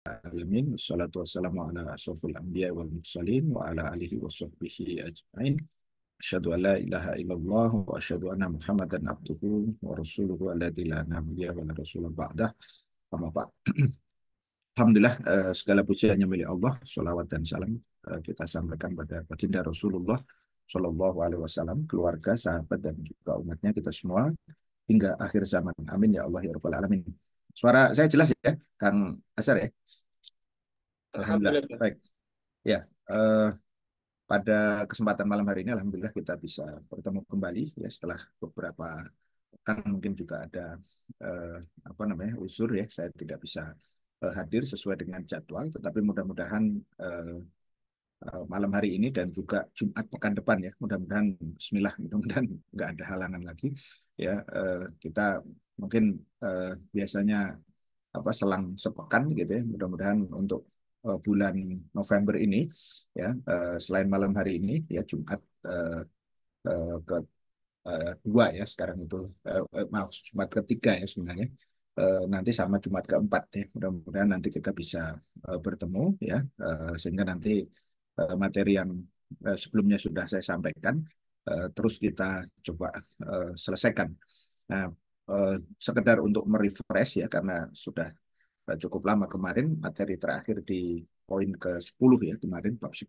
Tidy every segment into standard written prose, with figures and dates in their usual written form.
alamin. Wassalatu wassalamu ala asyrofil anbiya wal mursalin wa ala alihi wa sahbihi ajma'in. Asyhadu an la ilaha illallah wa asyhadu anna Muhammadan abduhu wa rasuluhu alladzi la nabiyya wa la rasula ba'dah. Amma ba'd. Alhamdulillah, segala puji hanya milik Allah. Sholawat dan salam kita sampaikan pada baginda Rasulullah Shallallahu Alaihi Wasallam, keluarga, sahabat, dan juga umatnya kita semua hingga akhir zaman. Amin ya Allah ya Rabbal Alamin. Suara saya jelas ya, Kang Asar ya? Alhamdulillah. Alhamdulillah. Baik. Ya, eh, pada kesempatan malam hari ini, alhamdulillah kita bisa bertemu kembali ya setelah beberapa kan mungkin juga ada eh, apa namanya uzur ya, saya tidak bisa hadir sesuai dengan jadwal, tetapi mudah-mudahan eh, malam hari ini dan juga Jumat pekan depan ya, mudah-mudahan Bismillah, mudah-mudahan nggak ada halangan lagi ya. Kita mungkin biasanya apa selang sepekan gitu ya, mudah-mudahan untuk bulan November ini ya, selain malam hari ini ya Jumat ke dua ya sekarang itu, maaf, Jumat ketiga ya sebenarnya, nanti sama Jumat keempat ya, mudah-mudahan nanti kita bisa bertemu ya, sehingga nanti materi yang sebelumnya sudah saya sampaikan terus kita coba selesaikan. Nah, sekedar untuk merefresh ya, karena sudah cukup lama kemarin materi terakhir di poin ke-10 ya, kemarin bab 10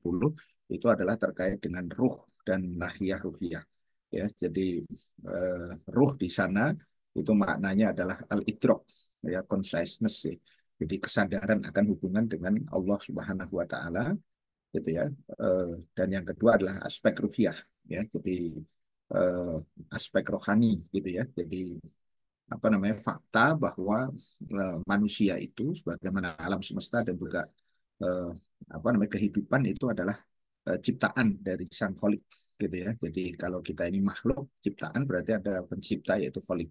itu adalah terkait dengan ruh dan nahiyah ruhiyah ya. Jadi ruh di sana itu maknanya adalah al-idrok ya, consciousness ya. Jadi kesadaran akan hubungan dengan Allah Subhanahu wa taala gitu ya. Dan yang kedua adalah aspek ruhiyah ya. Jadi eh, aspek rohani gitu ya. Jadi apa namanya fakta bahwa manusia itu sebagaimana alam semesta dan juga eh, apa namanya kehidupan itu adalah ciptaan dari sang Kholik gitu ya. Jadi kalau kita ini makhluk ciptaan berarti ada pencipta yaitu Kholik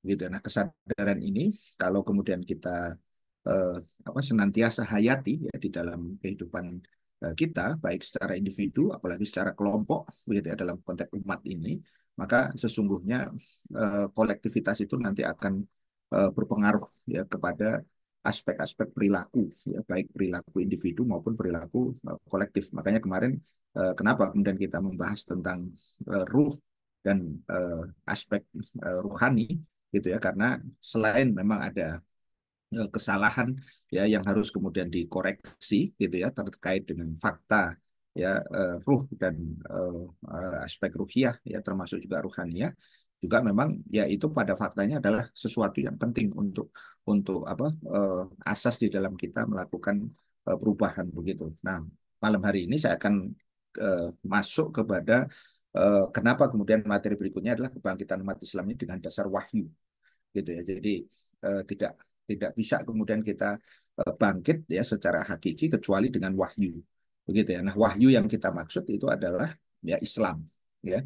gitu. Nah, kesadaran ini kalau kemudian kita eh, apa senantiasa hayati ya di dalam kehidupan kita baik secara individu apalagi secara kelompok gitu ya, dalam konteks umat ini, maka sesungguhnya kolektivitas itu nanti akan berpengaruh ya kepada aspek-aspek perilaku ya, baik perilaku individu maupun perilaku kolektif. Makanya kemarin kenapa kemudian kita membahas tentang ruh dan aspek ruhani gitu ya, karena selain memang ada kesalahan ya yang harus kemudian dikoreksi gitu ya terkait dengan fakta ya, ruh dan aspek ruhiyah ya termasuk juga ruhaniyah, juga memang ya itu pada faktanya adalah sesuatu yang penting untuk apa asas di dalam kita melakukan perubahan begitu. Nah, malam hari ini saya akan masuk kepada kenapa kemudian materi berikutnya adalah kebangkitan umat Islam ini dengan dasar wahyu gitu ya. Jadi tidak tidak bisa kemudian kita bangkit ya secara hakiki kecuali dengan wahyu begitu ya. Nah, wahyu yang kita maksud itu adalah ya Islam ya.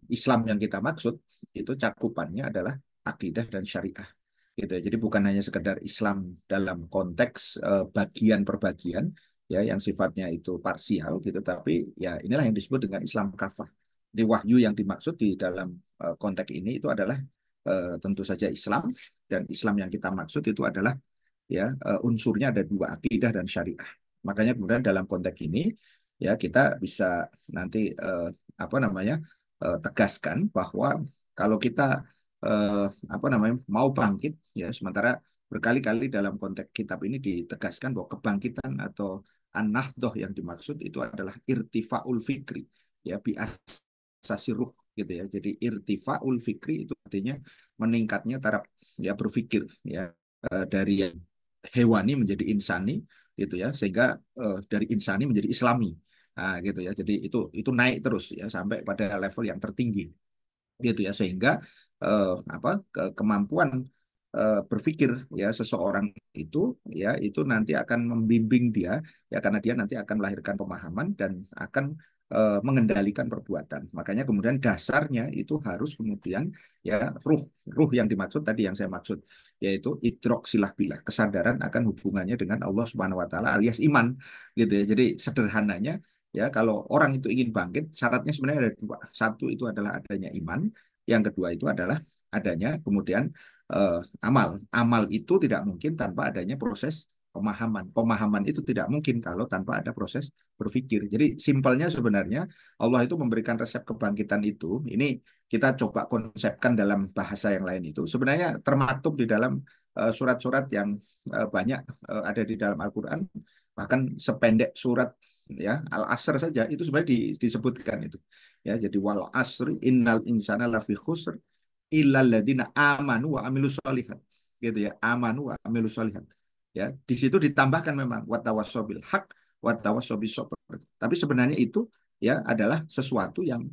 Islam yang kita maksud itu cakupannya adalah akidah dan syariah gitu ya. Jadi bukan hanya sekedar Islam dalam konteks bagian per bagian ya yang sifatnya itu parsial gitu, tapi ya inilah yang disebut dengan Islam kafah. Di wahyu yang dimaksud di dalam konteks ini itu adalah tentu saja Islam, dan Islam yang kita maksud itu adalah ya unsurnya ada dua, akidah dan syariah. Makanya kemudian dalam konteks ini ya kita bisa nanti apa namanya tegaskan bahwa kalau kita eh, apa namanya mau bangkit ya, sementara berkali-kali dalam konteks kitab ini ditegaskan bahwa kebangkitan atau an-nahdhah yang dimaksud itu adalah irtifaul fikri ya bi asasi ruh gitu ya. Jadi irtifaul fikri itu artinya meningkatnya taraf ya berpikir ya, dari yang hewani menjadi insani gitu ya, sehingga dari insani menjadi islami. Nah, gitu ya. Jadi itu naik terus ya sampai pada level yang tertinggi gitu ya, sehingga apa kemampuan berpikir ya seseorang itu ya itu nanti akan membimbing dia ya, karena dia nanti akan melahirkan pemahaman dan akan mengendalikan perbuatan. Makanya kemudian dasarnya itu harus kemudian ya ruh ruh yang dimaksud tadi yang saya maksud yaitu idrok silah bilah, kesadaran akan hubungannya dengan Allah Subhanahu wa taala alias iman gitu ya. Jadi sederhananya ya, kalau orang itu ingin bangkit, syaratnya sebenarnya ada dua. Satu itu adalah adanya iman, yang kedua itu adalah adanya kemudian amal. Amal itu tidak mungkin tanpa adanya proses pemahaman. Pemahaman itu tidak mungkin kalau tanpa ada proses berpikir. Jadi simpelnya sebenarnya Allah itu memberikan resep kebangkitan itu. Ini kita coba konsepkan dalam bahasa yang lain itu. Sebenarnya termaktub di dalam surat-surat yang banyak ada di dalam Al-Quran. Bahkan sependek surat ya Al-Asr saja itu sebenarnya disebutkan itu. Ya, jadi wal asri innal insana lafi khusr illal ladzina amanu wa amilus solihat. Gitu ya, amanu wa amilus solihat. Ya, di situ ditambahkan memang watawassobil hak watawassobis sabr. Tapi sebenarnya itu ya adalah sesuatu yang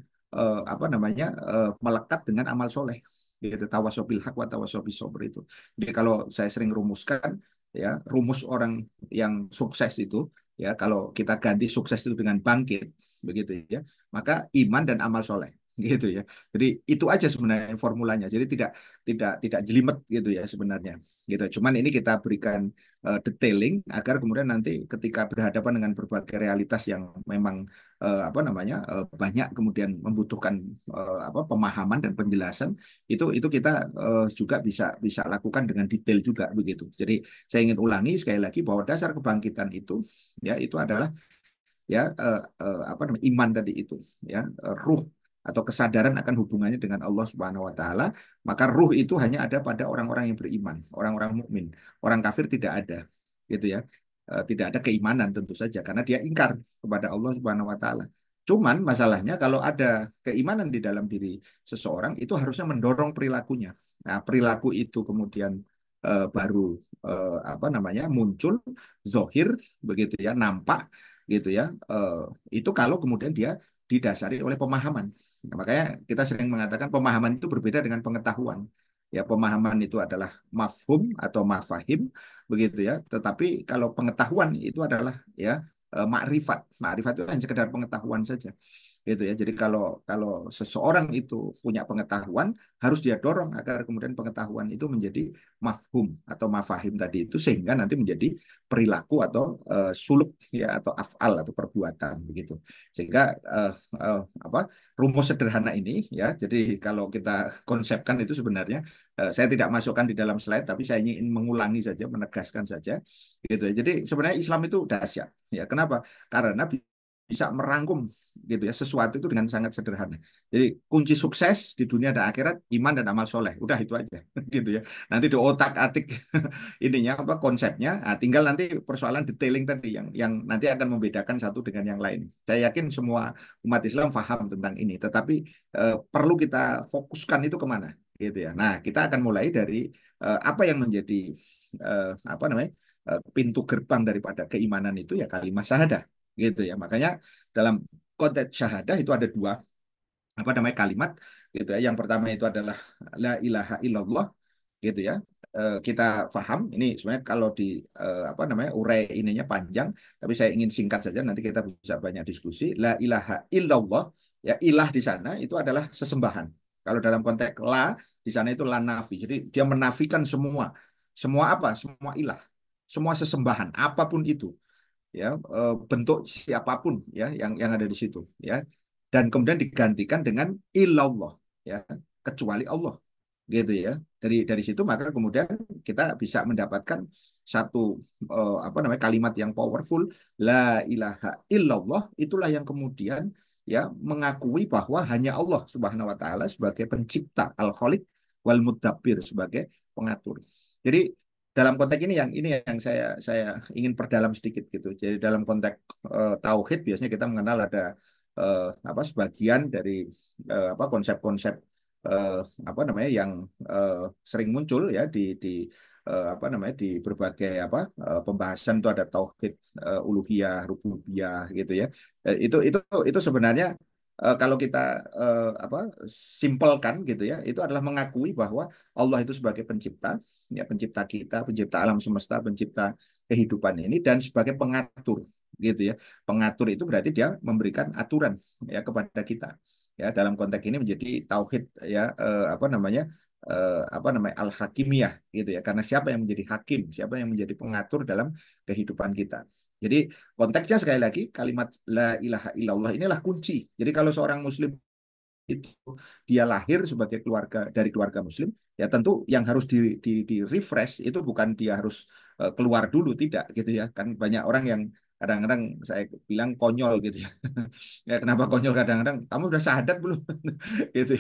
apa namanya melekat dengan amal soleh. Gitu, tawasobil hak watawassobis sabr itu. Jadi kalau saya sering rumuskan ya, rumus orang yang sukses itu ya kalau kita ganti sukses itu dengan bangkit begitu ya, maka iman dan amal soleh gitu ya. Jadi itu aja sebenarnya formulanya. Jadi tidak jelimet gitu ya sebenarnya. Gitu. Cuman ini kita berikan detailing agar kemudian nanti ketika berhadapan dengan berbagai realitas yang memang apa namanya banyak kemudian membutuhkan apa pemahaman dan penjelasan itu kita juga bisa bisa lakukan dengan detail juga begitu. Jadi saya ingin ulangi sekali lagi bahwa dasar kebangkitan itu ya itu adalah ya apa namanya iman tadi itu ya ruh atau kesadaran akan hubungannya dengan Allah Subhanahu wa taala, maka ruh itu hanya ada pada orang-orang yang beriman, orang-orang mukmin. Orang kafir tidak ada. Gitu ya. Tidak ada keimanan tentu saja karena dia ingkar kepada Allah Subhanahu wa taala. Cuman masalahnya kalau ada keimanan di dalam diri seseorang itu harusnya mendorong perilakunya. Nah, perilaku itu kemudian baru apa namanya muncul zohir begitu ya nampak gitu ya itu kalau kemudian dia didasari oleh pemahaman. Nah, makanya kita sering mengatakan pemahaman itu berbeda dengan pengetahuan. Ya, pemahaman itu adalah mafhum atau mafahim begitu ya. Tetapi kalau pengetahuan itu adalah ya makrifat. Makrifat itu hanya sekedar pengetahuan saja gitu ya. Jadi kalau kalau seseorang itu punya pengetahuan, harus dia dorong agar kemudian pengetahuan itu menjadi mafhum atau mafahim tadi itu sehingga nanti menjadi perilaku atau suluk ya atau afal atau perbuatan begitu. Sehingga apa rumus sederhana ini ya. Jadi kalau kita konsepkan itu sebenarnya saya tidak masukkan di dalam slide tapi saya ingin mengulangi saja, menegaskan saja gitu ya. Jadi sebenarnya Islam itu dahsyat ya. Kenapa? Karena bisa merangkum gitu ya sesuatu itu dengan sangat sederhana. Jadi kunci sukses di dunia dan akhirat iman dan amal soleh. Udah itu aja gitu ya. Nanti di otak-atik ininya apa konsepnya. Nah, tinggal nanti persoalan detailing tadi yang nanti akan membedakan satu dengan yang lain. Saya yakin semua umat Islam paham tentang ini. Tetapi perlu kita fokuskan itu kemana gitu ya. Nah, kita akan mulai dari apa yang menjadi apa namanya pintu gerbang daripada keimanan itu ya kalimat syahadah gitu ya. Makanya dalam konteks syahadah itu ada dua apa namanya kalimat gitu ya. Yang pertama itu adalah la ilaha illallah gitu ya. Kita paham ini sebenarnya kalau di apa namanya urai ininya panjang tapi saya ingin singkat saja nanti kita bisa banyak diskusi. La ilaha illallah ya ilah di sana itu adalah sesembahan. Kalau dalam konteks la di sana itu la nafi. Jadi dia menafikan semua apa? Semua ilah, semua sesembahan apapun itu ya bentuk siapapun ya yang ada di situ ya dan kemudian digantikan dengan ilallah ya kecuali Allah gitu ya dari situ maka kemudian kita bisa mendapatkan satu apa namanya kalimat yang powerful la ilaha illallah itulah yang kemudian ya mengakui bahwa hanya Allah Subhanahu wa taala sebagai pencipta al-khaliq wal mudabbir sebagai pengatur. Jadi dalam konteks ini yang saya ingin perdalam sedikit gitu. Jadi dalam konteks tauhid biasanya kita mengenal ada apa sebagian dari apa konsep-konsep eh, apa namanya yang sering muncul ya di apa namanya di berbagai apa pembahasan itu ada tauhid uluhiyah, rububiyah gitu ya. Itu sebenarnya kalau kita apa simpelkan gitu ya, itu adalah mengakui bahwa Allah itu sebagai pencipta, ya pencipta kita, pencipta alam semesta, pencipta kehidupan ini dan sebagai pengatur gitu ya. Pengatur itu berarti dia memberikan aturan ya kepada kita. Ya, dalam konteks ini menjadi tauhid ya apa namanya al-hakimiyah gitu ya. Karena siapa yang menjadi hakim, siapa yang menjadi pengatur dalam kehidupan kita. Jadi konteksnya sekali lagi kalimat la ilaha illallah inilah kunci. Jadi kalau seorang muslim itu dia lahir sebagai keluarga dari keluarga Muslim, ya tentu yang harus di refresh itu bukan dia harus keluar dulu, tidak gitu ya. Kan banyak orang yang kadang-kadang saya bilang konyol gitu ya. Ya kenapa konyol kadang-kadang? Kamu udah syahadat belum? Gitu.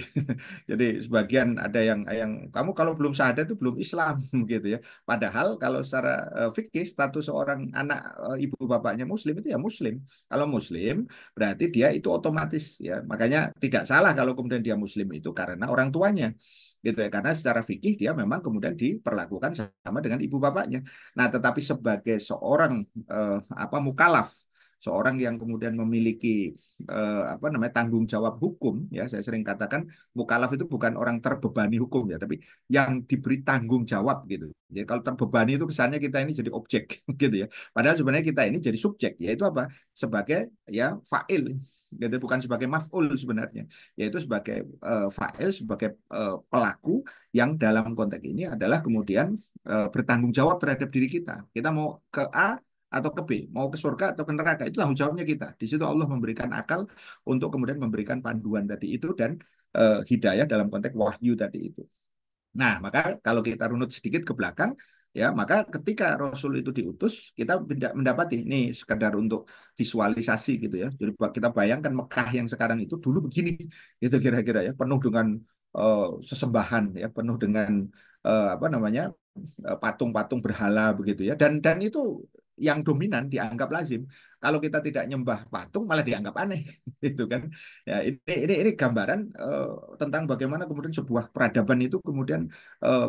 Jadi sebagian ada yang kamu kalau belum syahadat itu belum Islam gitu ya. Padahal kalau secara fikih status seorang anak ibu bapaknya Muslim itu ya Muslim. Kalau Muslim berarti dia itu otomatis ya. Makanya tidak salah kalau kemudian dia Muslim itu karena orang tuanya gitu ya. Karena secara fikih dia memang kemudian diperlakukan sama dengan ibu bapaknya. Nah, tetapi sebagai seorang apa mukalaf, seorang yang kemudian memiliki apa namanya tanggung jawab hukum, ya saya sering katakan mukalaf itu bukan orang terbebani hukum ya, tapi yang diberi tanggung jawab gitu. Jadi kalau terbebani itu kesannya kita ini jadi objek gitu ya. Padahal sebenarnya kita ini jadi subjek, yaitu apa? Sebagai ya fa'il, gitu, bukan sebagai maf'ul sebenarnya, yaitu sebagai fa'il, sebagai pelaku yang dalam konteks ini adalah kemudian bertanggung jawab terhadap diri kita. Kita mau ke A atau ke B, mau ke surga atau ke neraka, itu tanggung jawabnya kita. Di situ Allah memberikan akal untuk kemudian memberikan panduan tadi itu dan hidayah dalam konteks wahyu tadi itu. Nah, maka kalau kita runut sedikit ke belakang, ya, maka ketika Rasul itu diutus, kita mendapati ini sekedar untuk visualisasi gitu ya. Jadi kita bayangkan Mekah yang sekarang itu dulu begini, gitu kira-kira ya, penuh dengan sesembahan ya, penuh dengan apa namanya patung-patung berhala begitu ya. Dan itu yang dominan dianggap lazim. Kalau kita tidak nyembah patung malah dianggap aneh, gitu kan? Ya, ini gambaran tentang bagaimana kemudian sebuah peradaban itu kemudian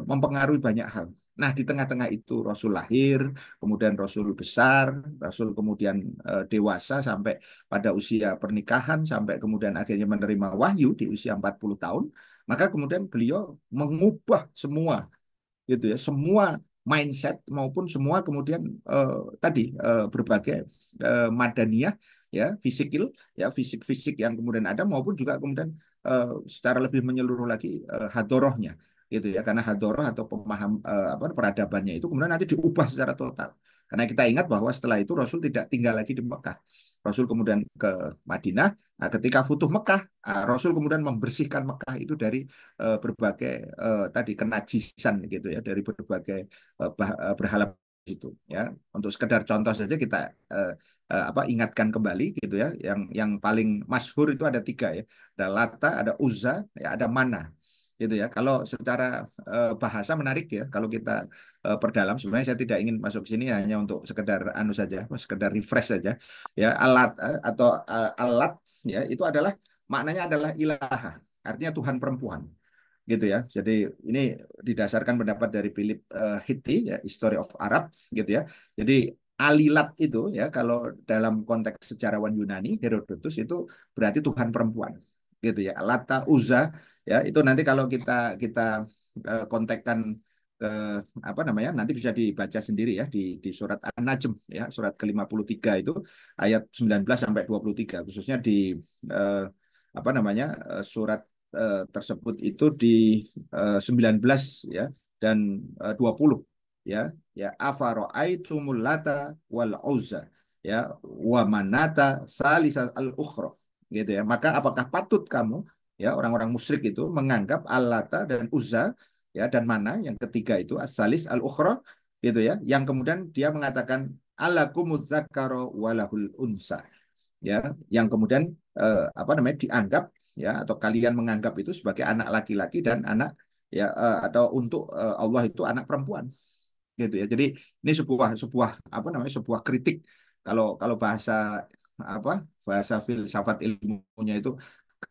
mempengaruhi banyak hal. Nah, di tengah-tengah itu Rasul lahir, kemudian Rasul besar, Rasul kemudian dewasa sampai pada usia pernikahan, sampai kemudian akhirnya menerima wahyu di usia 40 tahun, maka kemudian beliau mengubah semua gitu ya, semua mindset maupun semua kemudian tadi berbagai madaniyah ya, fisikil ya, fisik-fisik yang kemudian ada maupun juga kemudian secara lebih menyeluruh lagi hadorohnya gitu ya, karena hadoroh atau pemaham apa peradabannya itu kemudian nanti diubah secara total. Karena kita ingat bahwa setelah itu Rasul tidak tinggal lagi di Mekah. Rasul kemudian ke Madinah. Nah, ketika Futuh Mekah, Rasul kemudian membersihkan Mekah itu dari berbagai tadi kenajisan gitu ya, dari berbagai berhala itu ya. Untuk sekedar contoh saja kita apa ingatkan kembali gitu ya, yang paling masyhur itu ada tiga ya, ada Lata, ada Uzza, ya ada Mana gitu ya. Kalau secara bahasa menarik ya, kalau kita perdalam, sebenarnya saya tidak ingin masuk ke sini hanya untuk sekedar anu saja, sekedar refresh saja ya. Alat atau alat ya itu adalah maknanya adalah ilaha, artinya Tuhan perempuan gitu ya. Jadi ini didasarkan pendapat dari Philip Hitti ya, History of Arab gitu ya. Jadi alilat itu ya kalau dalam konteks sejarawan Yunani Herodotus itu berarti Tuhan perempuan gitu ya. Lata Uzza ya itu nanti kalau kita kontekkan apa namanya nanti bisa dibaca sendiri ya di surat An-Najm ya, surat ke-53 itu ayat 19 sampai 23 khususnya di eh, apa namanya surat tersebut itu di 19 ya dan 20 ya ya afaro'aitumul lata wal uzza ya wa manata salisa al ukhra gitu ya, maka apakah patut kamu ya orang-orang musyrik itu menganggap al-lata dan uzza ya dan mana yang ketiga itu as-salis al-ukhra gitu ya, yang kemudian dia mengatakan alakumuz dzakaru walahul unsa ya, yang kemudian apa namanya dianggap ya atau kalian menganggap itu sebagai anak laki-laki dan anak ya atau untuk Allah itu anak perempuan gitu ya. Jadi ini sebuah sebuah apa namanya sebuah kritik, kalau kalau bahasa apa bahasa filsafat ilmunya itu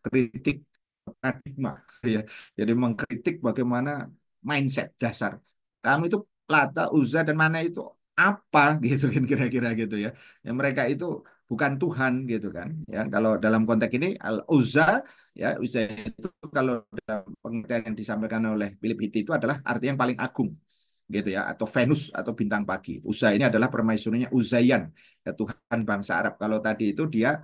kritik paradigma ya. Jadi mengkritik bagaimana mindset dasar kamu itu Lata, Uzza dan mana itu apa gitu kan kira-kira gitu ya. Yang mereka itu bukan Tuhan gitu kan. Ya, kalau dalam konteks ini Al Uzza ya Uzza itu kalau dalam pengertian yang disampaikan oleh Philip Hitti itu adalah arti yang paling agung gitu ya, atau Venus atau bintang pagi. Uzza ini adalah permaisurinya Uzzayan ya, Tuhan bangsa Arab. Kalau tadi itu dia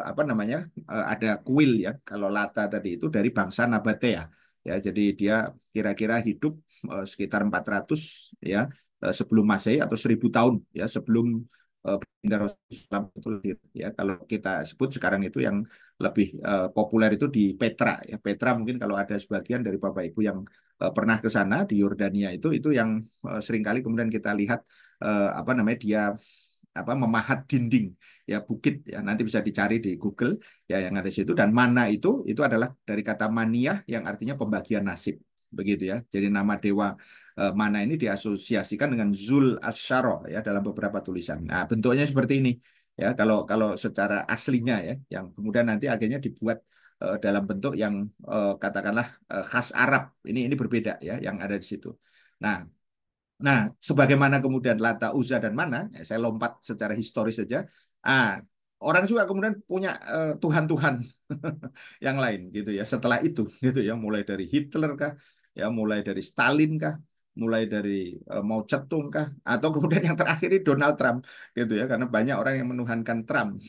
apa namanya ada kuil ya. Kalau Lata tadi itu dari bangsa Nabatea ya. Jadi dia kira-kira hidup sekitar 400 ya sebelum Masehi atau 1000 tahun ya sebelum baginda Rasulullah itu lahir ya. Kalau kita sebut sekarang itu yang lebih populer itu di Petra ya. Petra mungkin kalau ada sebagian dari Bapak Ibu yang pernah ke sana di Yordania itu yang seringkali kemudian kita lihat apa namanya dia apa memahat dinding ya bukit ya nanti bisa dicari di Google ya yang ada di situ dan mana itu adalah dari kata maniyah yang artinya pembagian nasib begitu ya. Jadi nama dewa mana ini diasosiasikan dengan Zul Asyara ya dalam beberapa tulisan. Nah, bentuknya seperti ini ya kalau kalau secara aslinya ya yang kemudian nanti akhirnya dibuat dalam bentuk yang katakanlah khas Arab. Ini berbeda ya yang ada di situ. Nah, nah, sebagaimana kemudian Lata, Uzza dan Mana, ya, saya lompat secara historis saja. Ah, orang juga kemudian punya Tuhan-Tuhan yang lain gitu ya. Setelah itu gitu ya, mulai dari Hitler kah, ya mulai dari Stalin kah, mulai dari Mao Zedong kah, atau kemudian yang terakhir ini Donald Trump gitu ya, karena banyak orang yang menuhankan Trump.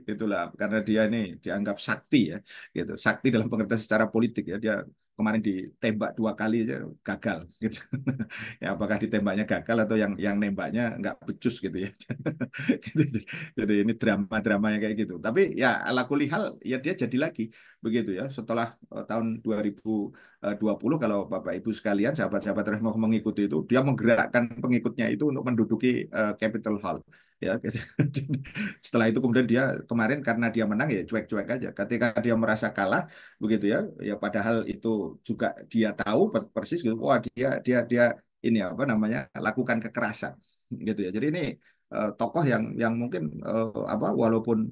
Itulah karena dia ini dianggap sakti ya, gitu. Sakti dalam pengertian secara politik ya. Dia kemarin ditembak 2 kali aja gagal gitu. Ya apakah ditembaknya gagal atau yang nembaknya nggak becus gitu ya. Gitu. Jadi ini drama-dramanya kayak gitu. Tapi ya ala kulihal ya dia jadi lagi begitu ya. Setelah tahun 2020 kalau Bapak Ibu sekalian sahabat-sahabat mau mengikuti itu dia menggerakkan pengikutnya itu untuk menduduki Capitol Hall ya. Gitu. Setelah itu kemudian dia kemarin karena dia menang ya cuek-cuek aja. Ketika dia merasa kalah begitu ya, ya padahal itu juga dia tahu persis gitu. Wah dia ini apa namanya lakukan kekerasan gitu ya. Jadi ini tokoh yang mungkin apa walaupun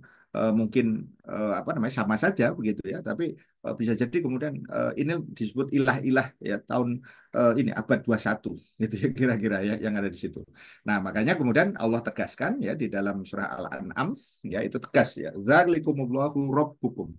mungkin apa namanya sama saja begitu ya, tapi bisa jadi kemudian ini disebut ilah-ilah ya tahun ini abad 21 gitu ya kira-kira ya yang ada di situ. Nah, makanya kemudian Allah tegaskan ya di dalam surah Al-An'am ya itu tegas ya. Dzalikumullahu rabbukum.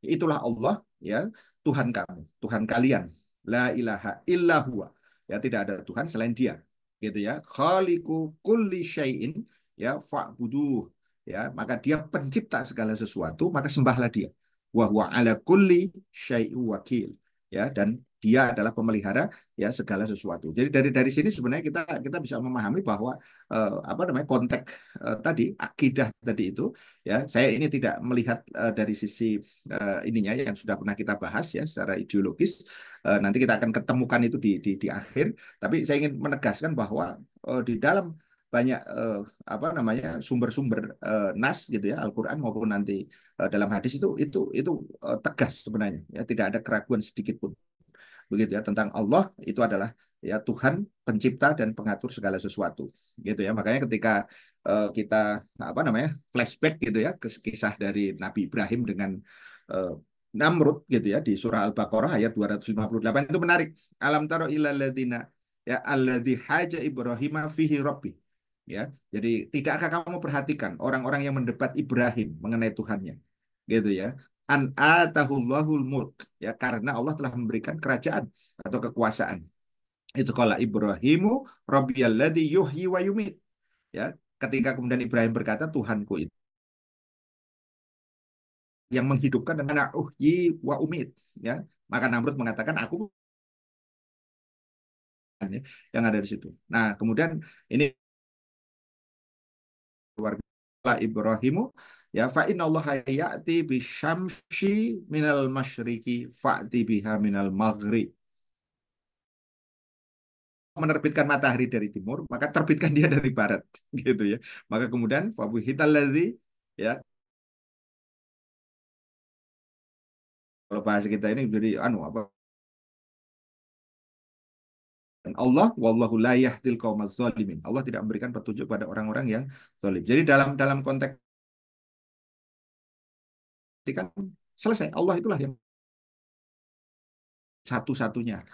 Itulah Allah ya, Tuhan kamu, Tuhan kalian. La ilaha illa huwa. Ya tidak ada Tuhan selain Dia. Gitu ya. Khaliqu kulli syai'in ya fa'buduh. Ya, maka Dia pencipta segala sesuatu, maka sembahlah Dia. Wa huwa ala kulli syai'in wakil. Ya, dan Dia adalah pemelihara ya segala sesuatu. Jadi dari sini sebenarnya kita bisa memahami bahwa apa namanya konteks tadi akidah tadi itu ya saya ini tidak melihat dari sisi ininya yang sudah pernah kita bahas ya secara ideologis. Nanti kita akan ketemukan itu di akhir. Tapi saya ingin menegaskan bahwa di dalam banyak apa namanya sumber-sumber nas gitu ya Al-Qur'an maupun nanti dalam hadis itu tegas sebenarnya ya tidak ada keraguan sedikit pun begitu ya tentang Allah itu adalah ya Tuhan pencipta dan pengatur segala sesuatu gitu ya makanya ketika kita apa namanya flashback gitu ya ke kisah dari Nabi Ibrahim dengan uh, Namrud gitu ya di surah Al-Baqarah ayat 258 itu menarik alam taro ilal ladzina ya alladzi haja Ibrahim fihi rabbi ya jadi tidakkah kamu perhatikan orang-orang yang mendebat Ibrahim mengenai Tuhannya gitu ya an atahullahul mulk ya karena Allah telah memberikan kerajaan atau kekuasaan itu kala Ibrahimu rabbiyalladzi yuhyi wa yumit ya ketika kemudian Ibrahim berkata Tuhanku itu yang menghidupkan dan mana uhyi wa umit ya maka Namrud mengatakan aku bukan, ya, yang ada di situ nah kemudian ini luar biasa Ibrahimu ya fa innallaha ya'ti bisyamsi minal masyriqi fa'ti biha minal maghrib menerbitkan matahari dari timur, maka terbitkan dia dari barat, gitu ya. Maka kemudian fabuhital ladzi ya kalau bahasa kita ini jadi anu apa dan Allah wallahu la yahdil qaumaz zalimin. Allah tidak memberikan petunjuk pada orang-orang yang zalim. Jadi dalam dalam konteks ini kan selesai. Allah itulah yang satu-satunya.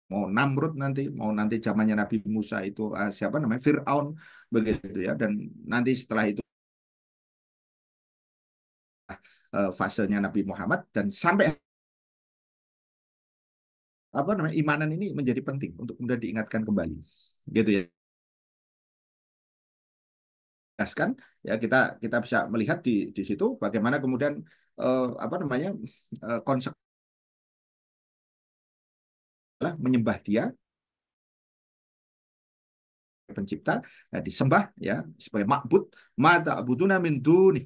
Mau Namrud nanti, mau nanti zamannya Nabi Musa itu siapa namanya Fir'aun begitu ya. Dan nanti setelah itu fasenya Nabi Muhammad dan sampai apa namanya imanan ini menjadi penting untuk kemudian diingatkan kembali gitu ya kan ya kita bisa melihat di situ bagaimana kemudian apa namanya konsekuensi menyembah dia pencipta, ya, disembah ya sebagai makbud, mata abuduna min duni,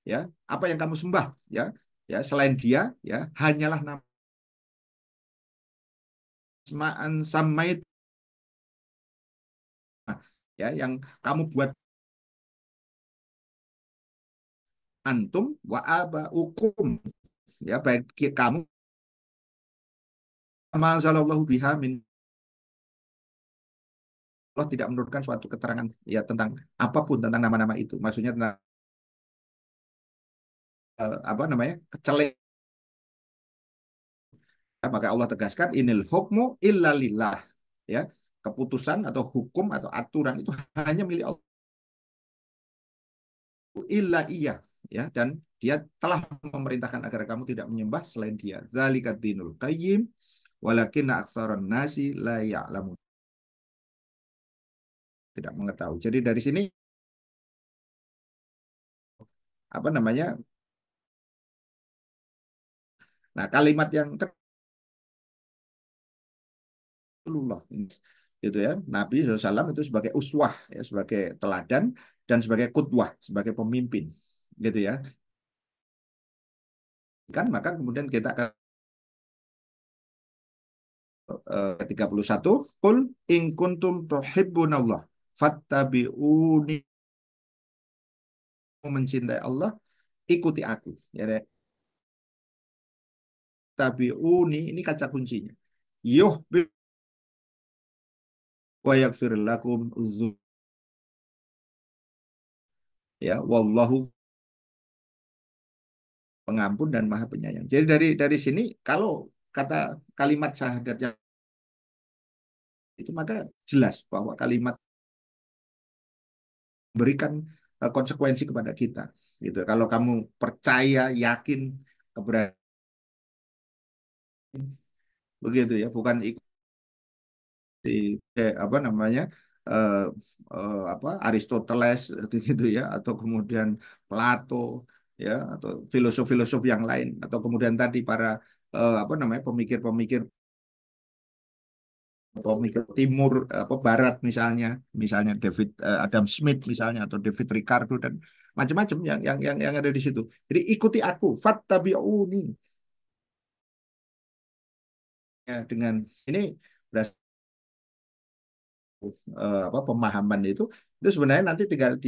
ya apa yang kamu sembah, ya ya selain dia, ya hanyalah namaan samait, ya yang kamu buat, antum wa abaukum, ya baik kamu ma anzalallahu biha min, Allah tidak menurunkan suatu keterangan ya tentang apapun tentang nama-nama itu. Maksudnya tentang apa namanya? Kecelek. Maka Allah tegaskan inil hukmu illa lillah. Ya, keputusan atau hukum atau aturan itu hanya milik Allah, illa iya, ya, dan dia telah memerintahkan agar kamu tidak menyembah selain dia. Dzalikat dinul qayyim walakin aktsaran nasi la ya'lamun. Tidak mengetahui. Jadi dari sini apa namanya? Nah, kalimat yang Rasulullah gitu ya, Nabi SAW itu sebagai uswah ya, sebagai teladan dan sebagai kudwah, sebagai pemimpin gitu ya kan. Maka kemudian kita akan 31, qul in kuntum tuhibbunallah fattabi'uni, mencintai Allah ikuti aku ya. Tabi'uni ini kaca kuncinya, yuh wa yaghfir lakum ya wallahu pengampun dan maha penyayang. Jadi dari sini kalau kata kalimat syahadat yang itu, maka jelas bahwa kalimat berikan konsekuensi kepada kita gitu. Kalau kamu percaya yakin keberadaan begitu ya, bukan ikuti apa namanya eh, apa Aristoteles gitu ya, atau kemudian Plato ya, atau filosof-filosof yang lain, atau kemudian tadi para apa namanya pemikir-pemikir pemikir timur apa barat misalnya, David Adam Smith misalnya, atau David Ricardo dan macam-macam yang ada di situ. Jadi ikuti aku, fattabi'uni, ya dengan ini berdasarkan apa pemahaman itu sebenarnya nanti tinggal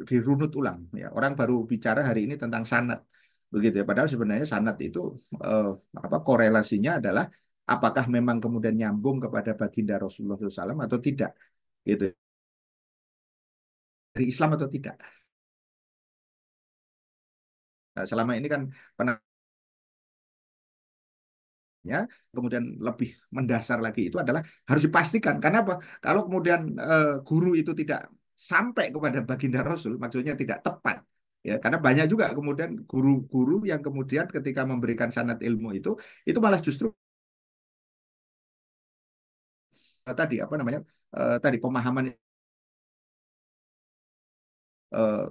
dirunut ulang ya. Orang baru bicara hari ini tentang sanad begitu ya, padahal sebenarnya sanad itu eh, apa korelasinya adalah apakah memang kemudian nyambung kepada baginda Rasulullah SAW atau tidak gitu, dari Islam atau tidak. Nah, selama ini kan ya kemudian lebih mendasar lagi itu adalah harus dipastikan, karena apa, kalau kemudian guru itu tidak sampai kepada baginda Rasul, maksudnya tidak tepat ya, karena banyak juga kemudian guru-guru yang kemudian ketika memberikan sanad ilmu itu malah justru tadi apa namanya tadi pemahaman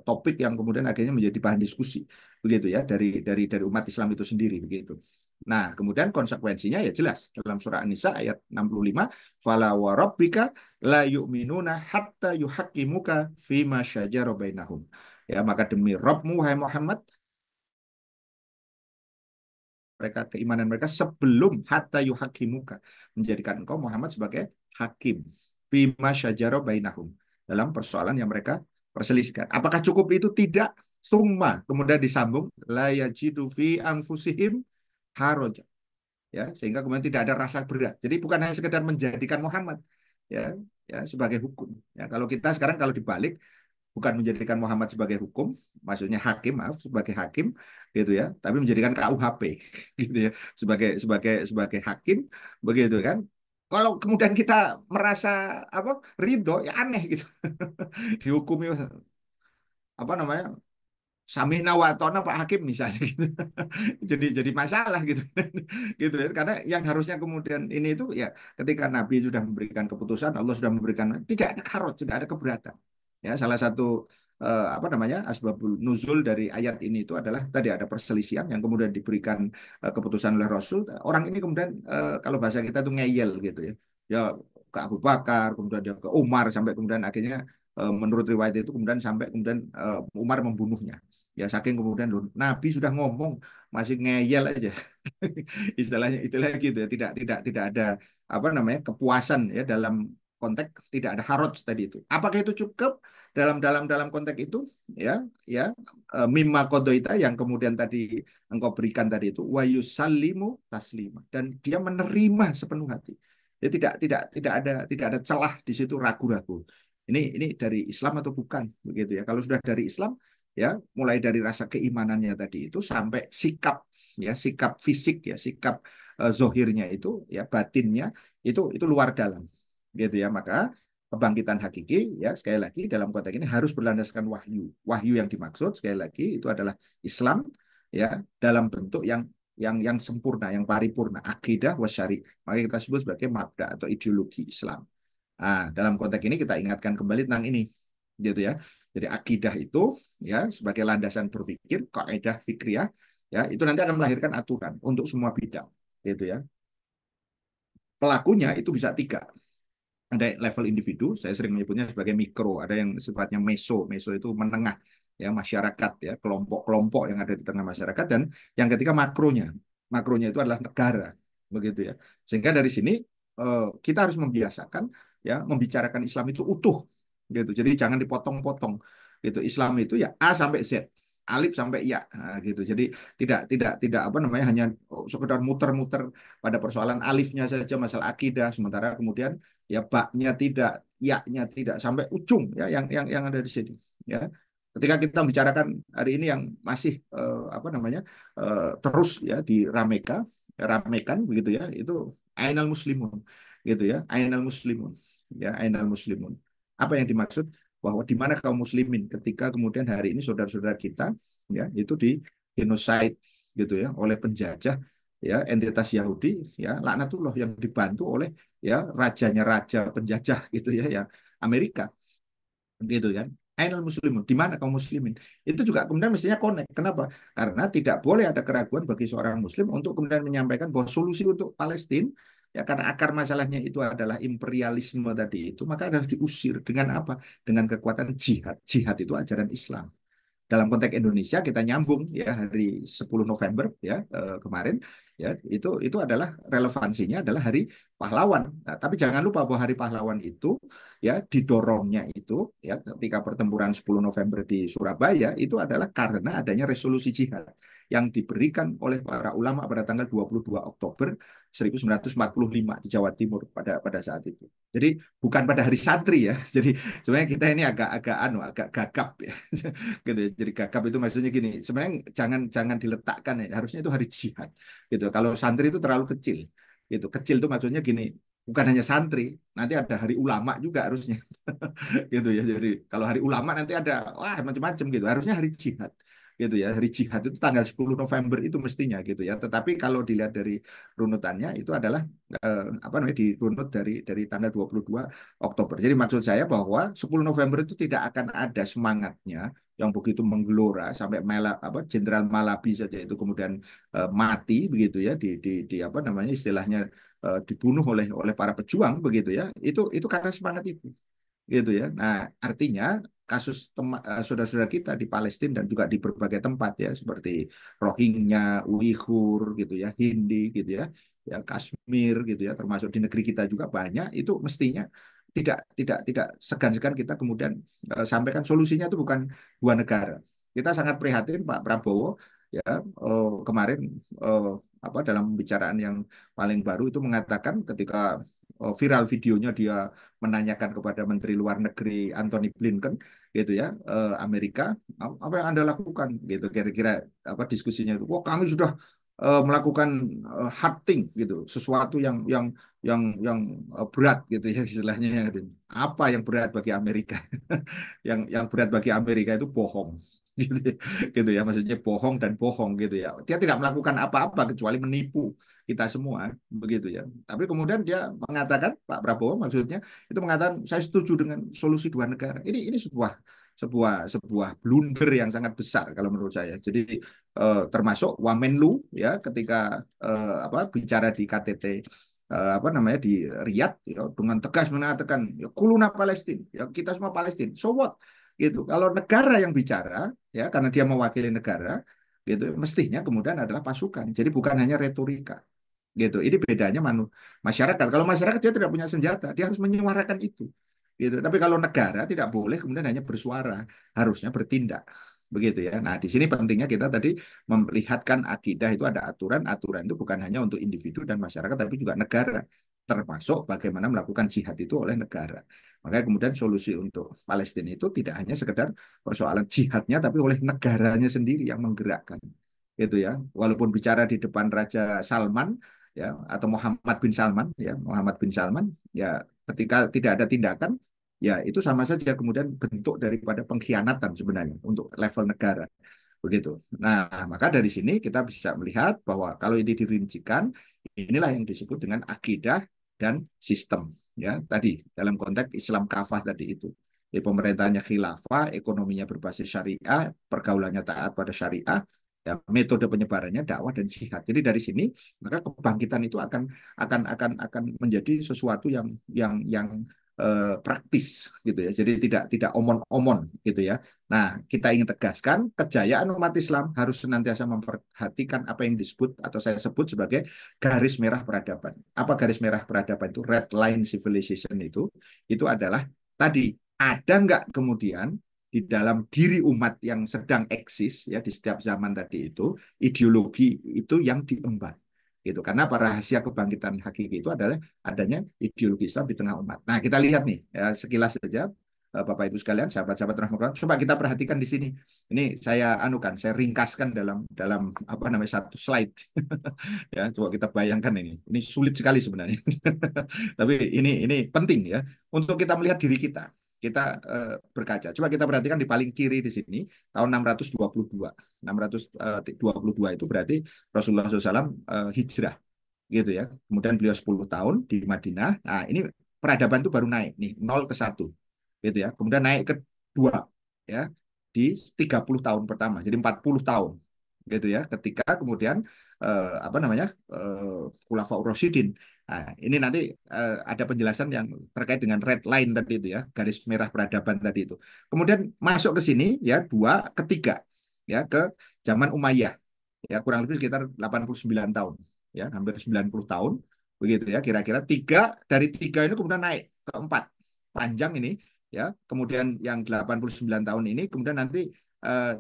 topik yang kemudian akhirnya menjadi bahan diskusi begitu ya dari umat Islam itu sendiri begitu. Nah, kemudian konsekuensinya ya jelas dalam surah An-Nisa ayat 65, fala wa rabbika la yu'minuna hatta yuhaqqimuka fima syajara bainahum. Ya, maka demi Rabbmu wahai Muhammad, mereka keimanan mereka sebelum hatta yuhakimuka, menjadikan engkau Muhammad sebagai hakim bima syajaro bainahum, dalam persoalan yang mereka perselisihkan. Apakah cukup itu? Tidak. Summa kemudian disambung la yajidu fi anfusihim haraj, ya, sehingga kemudian tidak ada rasa berat. Jadi bukan hanya sekedar menjadikan Muhammad ya ya sebagai hukum. Ya, kalau kita sekarang kalau dibalik, bukan menjadikan Muhammad sebagai hukum, maksudnya hakim, maaf, sebagai hakim gitu ya, tapi menjadikan KUHP gitu ya, sebagai hakim begitu kan. Kalau kemudian kita merasa apa ridho, ya aneh gitu. Dihukumi apa namanya Samina wa atona Pak Hakim misalnya gitu. Jadi masalah gitu. Gitu ya. Karena yang harusnya kemudian ini itu ya ketika Nabi sudah memberikan keputusan, Allah sudah memberikan, tidak ada karot, tidak ada keberatan. Ya, salah satu apa namanya asbabul nuzul dari ayat ini itu adalah tadi ada perselisihan yang kemudian diberikan keputusan oleh Rasul. Orang ini kemudian kalau bahasa kita tuh ngeyel gitu ya. Ya ke Abu Bakar, kemudian dia ke Umar, sampai kemudian akhirnya menurut riwayat itu kemudian sampai kemudian Umar membunuhnya. Ya saking kemudian loh, Nabi sudah ngomong masih ngeyel aja. Istilahnya gitu ya, tidak ada apa namanya kepuasan ya dalam konteks tidak ada haraj tadi itu. Apakah itu cukup dalam dalam dalam konteks itu ya ya mimma kodoita yang kemudian tadi engkau berikan tadi itu wa yusallimu taslima dan dia menerima sepenuh hati. Ya tidak ada celah di situ ragu-ragu. Ini dari Islam atau bukan begitu ya. Kalau sudah dari Islam ya mulai dari rasa keimanannya tadi itu sampai sikap ya sikap fisik ya sikap zohirnya itu ya batinnya itu luar dalam gitu ya maka kebangkitan hakiki ya sekali lagi dalam konteks ini harus berlandaskan wahyu yang dimaksud sekali lagi itu adalah Islam ya dalam bentuk yang sempurna yang paripurna akidah wasyari maka kita sebut sebagai mabda atau ideologi Islam. Dalam konteks ini kita ingatkan kembali tentang ini gitu ya. Jadi akidah itu ya sebagai landasan berpikir, kaidah fikriyah ya itu nanti akan melahirkan aturan untuk semua bidang gitu ya. Pelakunya itu bisa tiga. Ada level individu, saya sering menyebutnya sebagai mikro, ada yang sifatnya meso itu menengah ya masyarakat ya kelompok-kelompok yang ada di tengah masyarakat dan yang ketiga makronya itu adalah negara begitu ya. Sehingga dari sini kita harus membiasakan ya membicarakan Islam itu utuh gitu. Jadi jangan dipotong-potong gitu. Islam itu ya A sampai Z, alif sampai ya gitu. Jadi tidak apa namanya hanya sekedar muter-muter pada persoalan alifnya saja masalah akidah sementara kemudian ya baknya tidak, yaknya tidak sampai ujung ya yang ada di sini ya. Ketika kita bicarakan hari ini yang masih apa namanya terus ya ramekan begitu ya itu ainal muslimun gitu ya ainal muslimun ya ainal muslimun apa yang dimaksud bahwa di mana kaum muslimin ketika kemudian hari ini saudara-saudara kita ya itu di genocide gitu ya oleh penjajah ya entitas Yahudi ya laknatullah yang dibantu oleh ya rajanya raja penjajah gitu ya yang Amerika gitu kan. Ainal muslimun, di mana kaum muslimin? Itu juga kemudian mestinya connect. Kenapa? Karena tidak boleh ada keraguan bagi seorang muslim untuk kemudian menyampaikan bahwa solusi untuk Palestina ya karena akar masalahnya itu adalah imperialisme tadi itu, maka harus diusir dengan apa? Dengan kekuatan jihad. Jihad itu ajaran Islam dalam konteks Indonesia kita nyambung ya hari 10 November ya kemarin ya itu adalah relevansinya adalah hari pahlawan. Nah, tapi jangan lupa bahwa hari pahlawan itu ya didorongnya itu ya ketika pertempuran 10 November di Surabaya itu adalah karena adanya resolusi jihad yang diberikan oleh para ulama pada tanggal 22 Oktober 1945 di Jawa Timur pada saat itu. Jadi bukan pada hari santri ya. Jadi sebenarnya kita ini agak gagap ya. Gitu ya. Jadi gagap itu maksudnya gini, sebenarnya jangan jangan diletakkan ya, harusnya itu hari jihad gitu. Kalau santri itu terlalu kecil. Gitu. Kecil itu maksudnya gini, bukan hanya santri, nanti ada hari ulama juga harusnya. Gitu ya. Jadi kalau hari ulama nanti ada wah macam-macam gitu. Harusnya hari jihad gitu ya. Hari jihad itu tanggal 10 November itu mestinya gitu ya. Tetapi kalau dilihat dari runutannya itu adalah apa namanya dirunut dari tanggal 22 Oktober. Jadi maksud saya bahwa 10 November itu tidak akan ada semangatnya yang begitu menggelora sampai apa Jenderal Malabi saja itu kemudian mati begitu ya di apa namanya istilahnya dibunuh oleh para pejuang begitu ya. Itu karena semangat itu gitu ya. Nah, artinya kasus saudara-saudara kita di Palestina dan juga di berbagai tempat ya seperti Rohingya, Uighur gitu ya, Hindi gitu ya, ya Kashmir gitu ya, termasuk di negeri kita juga banyak itu mestinya tidak segan-segan kita kemudian sampaikan solusinya itu bukan dua negara. Kita sangat prihatin Pak Prabowo ya kemarin eh, apa dalam pembicaraan yang paling baru itu mengatakan ketika viral videonya dia menanyakan kepada Menteri Luar Negeri Anthony Blinken gitu ya Amerika apa yang Anda lakukan gitu kira-kira apa diskusinya itu wah kami sudah melakukan hard thing gitu sesuatu yang berat gitu ya istilahnya gitu. Apa yang berat bagi Amerika yang berat bagi Amerika itu bohong gitu ya, gitu ya maksudnya bohong dan bohong gitu ya dia tidak melakukan apa-apa kecuali menipu kita semua begitu ya tapi kemudian dia mengatakan Pak Prabowo maksudnya itu mengatakan saya setuju dengan solusi dua negara ini sebuah blunder yang sangat besar kalau menurut saya jadi termasuk Wamenlu ya ketika apa bicara di KTT apa namanya di Riyadh ya, dengan tegas mengatakan ya kuluna Palestina, ya kita semua Palestina. So what? Gitu. Kalau negara yang bicara, ya karena dia mewakili negara, gitu, mestinya kemudian adalah pasukan. Jadi bukan hanya retorika. Gitu. Ini bedanya masyarakat. Kalau masyarakat dia tidak punya senjata, dia harus menyuarakan itu. Gitu. Tapi kalau negara tidak boleh kemudian hanya bersuara, harusnya bertindak. Begitu ya. Nah, di sini pentingnya kita tadi melihatkan akidah itu ada aturan, aturan itu bukan hanya untuk individu dan masyarakat, tapi juga negara. Termasuk bagaimana melakukan jihad itu oleh negara. Makanya kemudian solusi untuk Palestina itu tidak hanya sekedar persoalan jihadnya, tapi oleh negaranya sendiri yang menggerakkan. Gitu ya. Walaupun bicara di depan Raja Salman, ya atau Muhammad bin Salman, ya Muhammad bin Salman, ya ketika tidak ada tindakan, ya itu sama saja kemudian bentuk daripada pengkhianatan sebenarnya untuk level negara. Begitu. Nah, maka dari sini kita bisa melihat bahwa kalau ini dirincikan, inilah yang disebut dengan akidah dan sistem. Ya, tadi dalam konteks Islam kafah tadi itu. Jadi pemerintahnya khilafah, ekonominya berbasis syariah, pergaulannya taat pada syariah, ya, metode penyebarannya dakwah dan jihad. Jadi dari sini maka kebangkitan itu akan menjadi sesuatu yang praktis gitu ya. Jadi tidak omon-omon gitu ya. Nah, kita ingin tegaskan kejayaan umat Islam harus senantiasa memperhatikan apa yang disebut atau saya sebut sebagai garis merah peradaban. Apa garis merah peradaban itu? Red line civilization itu adalah tadi ada nggak kemudian di dalam diri umat yang sedang eksis ya di setiap zaman tadi itu ideologi itu yang diemban gitu karena para rahasia kebangkitan hakiki itu adalah adanya ideologi Islam di tengah umat. Nah, kita lihat nih ya, sekilas saja Bapak Ibu sekalian, sahabat-sahabat rahmatullah. Coba kita perhatikan di sini. Ini saya ringkaskan dalam dalam apa namanya satu slide. Ya, coba kita bayangkan ini. Ini sulit sekali sebenarnya. Tapi ini penting ya untuk kita melihat diri kita. Kita berkaca. Coba kita perhatikan di paling kiri di sini tahun 622. 622 itu berarti Rasulullah SAW hijrah gitu ya. Kemudian beliau 10 tahun di Madinah. Nah, ini peradaban itu baru naik nih 0 ke 1 gitu ya. Kemudian naik ke 2 ya di 30 tahun pertama. Jadi 40 tahun gitu ya. Ketika kemudian apa namanya? Khulafaur Rasyidin. Nah, ini nanti ada penjelasan yang terkait dengan red line tadi itu ya, garis merah peradaban tadi itu. Kemudian masuk ke sini ya 2 ke 3 ya ke zaman Umayyah ya kurang lebih sekitar 89 tahun ya hampir 90 tahun begitu ya kira-kira dari tiga ini kemudian naik ke 4 panjang ini ya kemudian yang 89 tahun ini kemudian nanti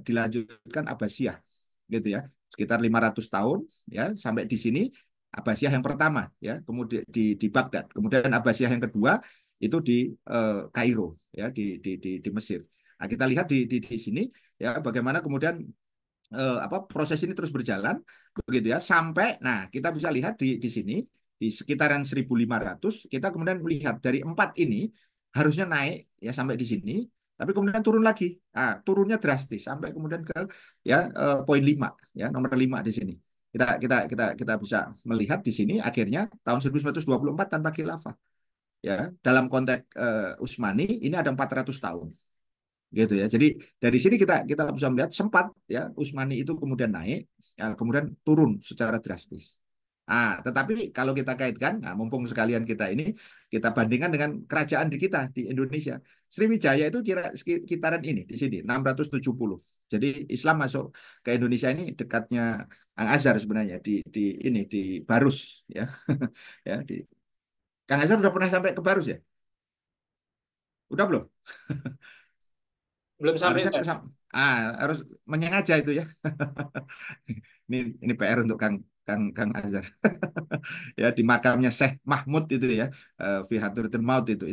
dilanjutkan Abbasiyah gitu ya sekitar 500 tahun ya sampai di sini Abbasiyah yang pertama ya kemudian di Baghdad kemudian Abbasiyah yang kedua itu di Kairo ya di Mesir. Nah, kita lihat di sini ya bagaimana kemudian apa proses ini terus berjalan begitu ya sampai nah kita bisa lihat di sini di sekitaran 1500 kita kemudian melihat dari 4 ini harusnya naik ya sampai di sini tapi kemudian turun lagi. Nah, turunnya drastis sampai kemudian ke ya poin 5 ya nomor 5 di sini. Kita bisa melihat di sini akhirnya tahun 1924 tanpa khilafah ya dalam konteks Utsmani ini ada 400 tahun gitu ya. Jadi dari sini kita bisa melihat sempat ya Utsmani itu kemudian naik, ya, kemudian turun secara drastis. Ah, tetapi kalau kita kaitkan, nah, mumpung sekalian kita ini kita bandingkan dengan kerajaan di kita di Indonesia, Sriwijaya itu kira sekitaran ini di sini 670. Jadi Islam masuk ke Indonesia ini dekatnya Kang Azhar sebenarnya di ini di Barus ya. Ya di Kang Azhar sudah pernah sampai ke Barus ya? Udah belum? Belum sampai, Harusnya Pak. harus menyengaja itu ya. Ini ini PR untuk Kang Azhar. Ya di makamnya Syekh Mahmud itu ya, Fi Hadratil Maut itu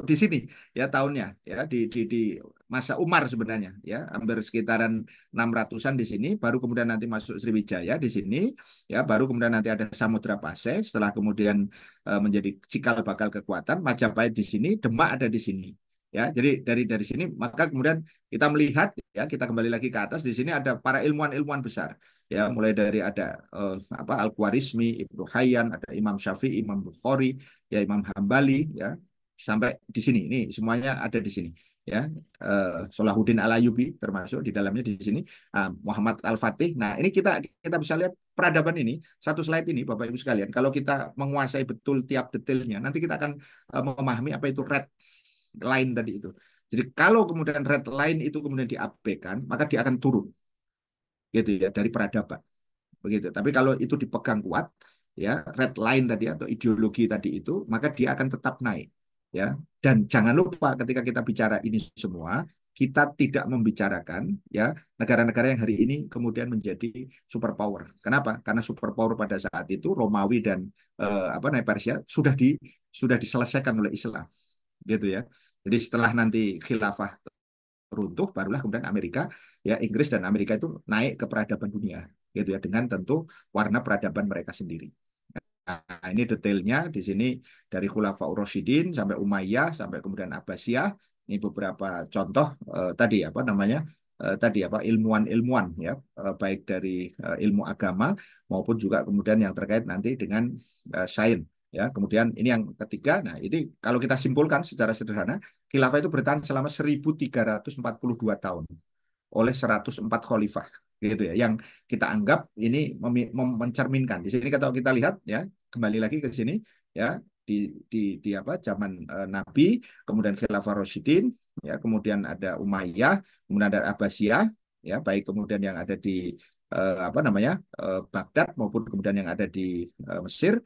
di sini ya tahunnya ya di masa Umar sebenarnya ya, hampir sekitaran 600-an di sini, baru kemudian nanti masuk Sriwijaya di sini ya, baru kemudian nanti ada Samudra Pasai, setelah kemudian menjadi cikal bakal kekuatan, Majapahit di sini, Demak ada di sini. Ya, jadi dari sini maka kemudian kita melihat ya kita kembali lagi ke atas di sini ada para ilmuwan-ilmuwan besar ya mulai dari ada apa Al-Khwarizmi, Ibnu Hayyan, ada Imam Syafi'i, Imam Bukhari, ya Imam Hambali ya sampai di sini ini semuanya ada di sini ya Salahuddin Al-Ayyubi termasuk di dalamnya di sini Muhammad Al-Fatih. Nah, ini kita bisa lihat peradaban ini, satu slide ini Bapak Ibu sekalian, kalau kita menguasai betul tiap detailnya, nanti kita akan memahami apa itu red line tadi itu. Jadi kalau kemudian red line itu kemudian diabaikan, maka dia akan turun gitu ya dari peradaban begitu. Tapi kalau itu dipegang kuat, ya red line tadi atau ideologi tadi itu, maka dia akan tetap naik, ya. Dan jangan lupa ketika kita bicara ini semua, kita tidak membicarakan ya negara-negara yang hari ini kemudian menjadi superpower. Kenapa? Karena superpower pada saat itu Romawi dan apa namanya Persia sudah diselesaikan oleh Islam, gitu ya. Jadi setelah nanti khilafah runtuh, barulah kemudian Amerika, ya Inggris dan Amerika itu naik ke peradaban dunia, gitu ya, dengan tentu warna peradaban mereka sendiri. Nah, ini detailnya di sini dari Khulafaur Rasyidin sampai Umayyah sampai kemudian Abbasiyah. Ini beberapa contoh tadi apa namanya tadi apa ilmuwan-ilmuwan ya baik dari ilmu agama maupun juga kemudian yang terkait nanti dengan sains ya. Kemudian ini yang ketiga. Nah, ini kalau kita simpulkan secara sederhana, khilafah itu bertahan selama 1342 tahun oleh 104 khalifah gitu ya yang kita anggap ini mencerminkan di sini kalau kita lihat ya kembali lagi ke sini ya di apa zaman Nabi kemudian Khilafah Rasyidin ya kemudian ada Umayyah kemudian ada Abbasiyah ya baik kemudian yang ada di apa namanya Baghdad maupun kemudian yang ada di Mesir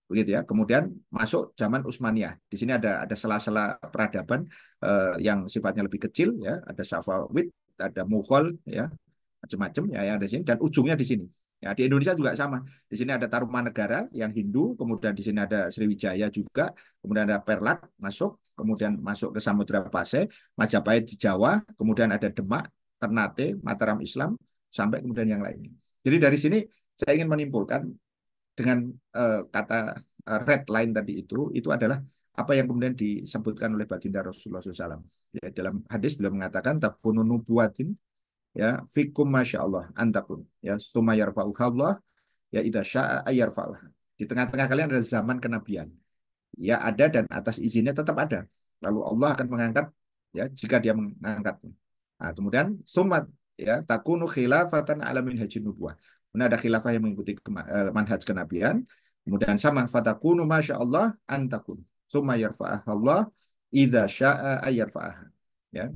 begitu ya. Kemudian masuk zaman Utsmaniyah. Di sini ada sela-sela peradaban yang sifatnya lebih kecil ya, ada Safavid, ada Mughal ya, macam-macam ya yang ada di sini dan ujungnya di sini. Ya, di Indonesia juga sama. Di sini ada Tarumanegara yang Hindu, kemudian di sini ada Sriwijaya juga, kemudian ada Perlak masuk, kemudian masuk ke Samudra Pasai, Majapahit di Jawa, kemudian ada Demak, Ternate, Mataram Islam, sampai kemudian yang lainnya. Jadi dari sini saya ingin menimpulkan dengan kata red line tadi itu adalah apa yang kemudian disebutkan oleh baginda Rasulullah SAW. Ya, dalam hadis beliau mengatakan takunu nubuatin ya fikum masya Allah antakun ya sumayar Allah ya idza syaa ayarfa'uha. Di tengah-tengah kalian ada zaman kenabian. Ya ada dan atas izinnya tetap ada. Lalu Allah akan mengangkat ya jika dia mengangkatnya. Nah, kemudian sumat ya takunu khilafatan ala minhajin nubuwah. Kemudian ada khilafah yang mengikuti manhaj kenabian. Kemudian sama fatakunu masya Allah antakun. Summa yarfa'ah Allah idza syaa ayarfa'ah. Ya,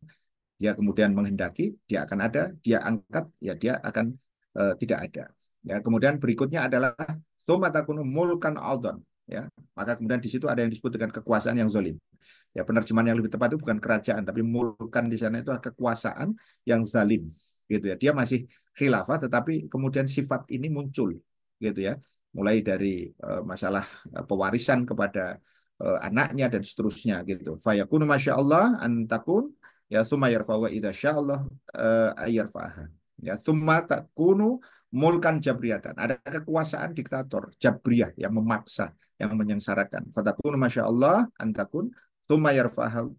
dia kemudian menghendaki, dia akan ada, dia angkat, ya dia akan tidak ada. Ya, kemudian berikutnya adalah summa takunu mulkan aldon. Ya, maka kemudian di situ ada yang disebut dengan kekuasaan yang zalim. Ya, penerjemahan yang lebih tepat itu bukan kerajaan, tapi mulkan di sana itu adalah kekuasaan yang zalim. Gitu ya. Dia masih khilafah, tetapi kemudian sifat ini muncul, gitu ya. Mulai dari masalah pewarisan kepada anaknya dan seterusnya, gitu. Fayakunu masya Allah antakun ya summa yarfa'u idza sya'allah ayyarfa'aha. Ya, summa takunu mulkan jabriyatan. Ada kekuasaan diktator jabriyah yang memaksa, yang menyengsarakan. Fatakunu masya Allah antakun summa yarfa'aha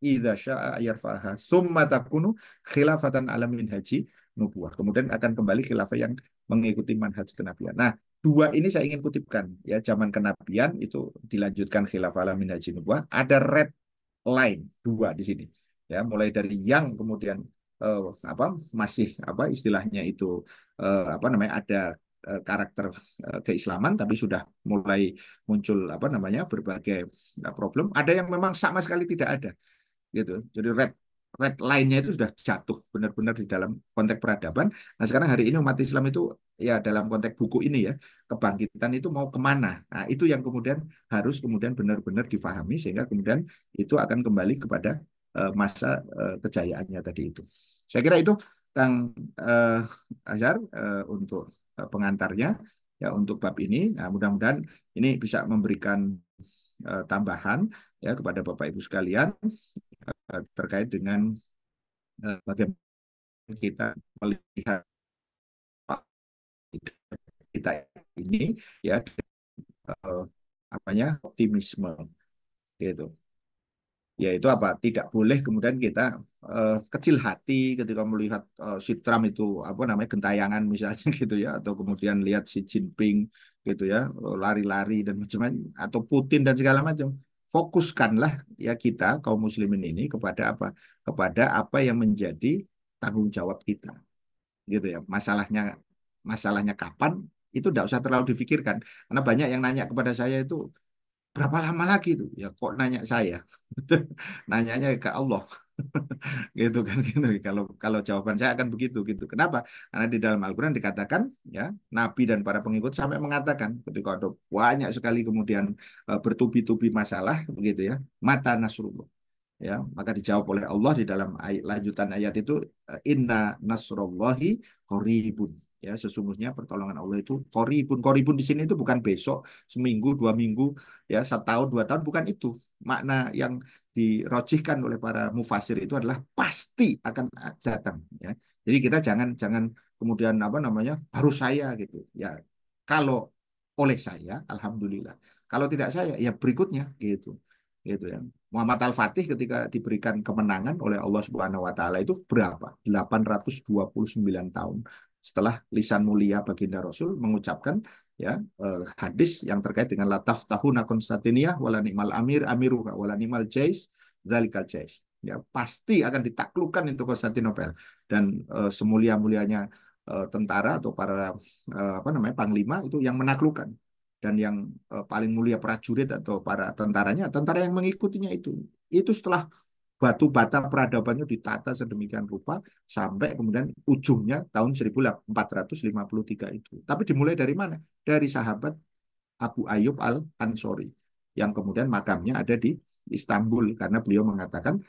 idza sya'a yarfa'aha. Summa takunu khilafatan ala minhaji nubuwah. Kemudian akan kembali khilafah yang mengikuti manhaj kenabian. Nah, dua ini saya ingin kutipkan ya zaman kenabian itu dilanjutkan khilafah ala minhaji nubuwah. Ada red line dua di sini ya mulai dari yang kemudian apa masih apa istilahnya itu apa namanya ada karakter keislaman tapi sudah mulai muncul apa namanya berbagai problem ada yang memang sama sekali tidak ada gitu jadi red line-nya itu sudah jatuh benar-benar di dalam konteks peradaban. Nah sekarang hari ini umat Islam itu ya dalam konteks buku ini ya kebangkitan itu mau kemana? Nah itu yang kemudian harus kemudian benar-benar difahami sehingga kemudian itu akan kembali kepada masa kejayaannya tadi itu. Saya kira itu Kang Azhar untuk pengantarnya ya untuk bab ini. Nah, mudah-mudahan ini bisa memberikan tambahan ya kepada Bapak Ibu sekalian terkait dengan bagaimana kita melihat kita ini ya apanya optimisme gitu. Yaitu apa? Tidak boleh kemudian kita kecil hati ketika melihat si Trump itu apa namanya gentayangan misalnya gitu ya, atau kemudian lihat si Jinping gitu ya lari-lari dan macam-macam atau Putin dan segala macam. Fokuskanlah ya kita kaum muslimin ini kepada apa? Kepada apa yang menjadi tanggung jawab kita gitu ya. Masalahnya kapan? itu tidak usah terlalu difikirkan. Karena banyak yang nanya kepada saya itu berapa lama lagi itu? Ya kok nanya saya? Nanyanya ke Allah. Gitu kan gitu. Kalau kalau jawaban saya akan begitu gitu. Kenapa? Karena di dalam Al-Qur'an dikatakan ya, Nabi dan para pengikut sampai mengatakan ketika ada banyak sekali kemudian bertubi-tubi masalah begitu ya, mata nasrullah ya, maka dijawab oleh Allah di dalam ayat, lanjutan ayat itu, inna nasrullahi qaribun, ya sesungguhnya pertolongan Allah itu qaribun. Qaribun di sini itu bukan besok, seminggu, 2 minggu, ya 1 tahun, 2 tahun, bukan itu. Makna yang dirojihkan oleh para mufasir itu adalah pasti akan datang, ya. Jadi kita jangan jangan kemudian apa namanya harus saya gitu ya. Kalau oleh saya alhamdulillah, kalau tidak saya ya berikutnya gitu, gitu ya. Muhammad Al-Fatih ketika diberikan kemenangan oleh Allah Subhanahu wa taala itu berapa? 829 tahun setelah lisan mulia baginda Rasul mengucapkan ya, hadis yang terkait dengan lataf tahuna Konstantinia wala ni'mal amir amiruha wala ni'mal jais zalikal jais. Ya, pasti akan ditaklukkan itu Konstantinopel, dan semulia-mulianya tentara atau para apa namanya panglima itu yang menaklukkan, dan yang paling mulia prajurit atau para tentaranya, tentara yang mengikutinya itu setelah batu bata peradabannya ditata sedemikian rupa sampai kemudian ujungnya tahun 1453 itu. Tapi dimulai dari mana? Dari sahabat Abu Ayyub Al-Ansori yang kemudian makamnya ada di Istanbul, karena beliau mengatakan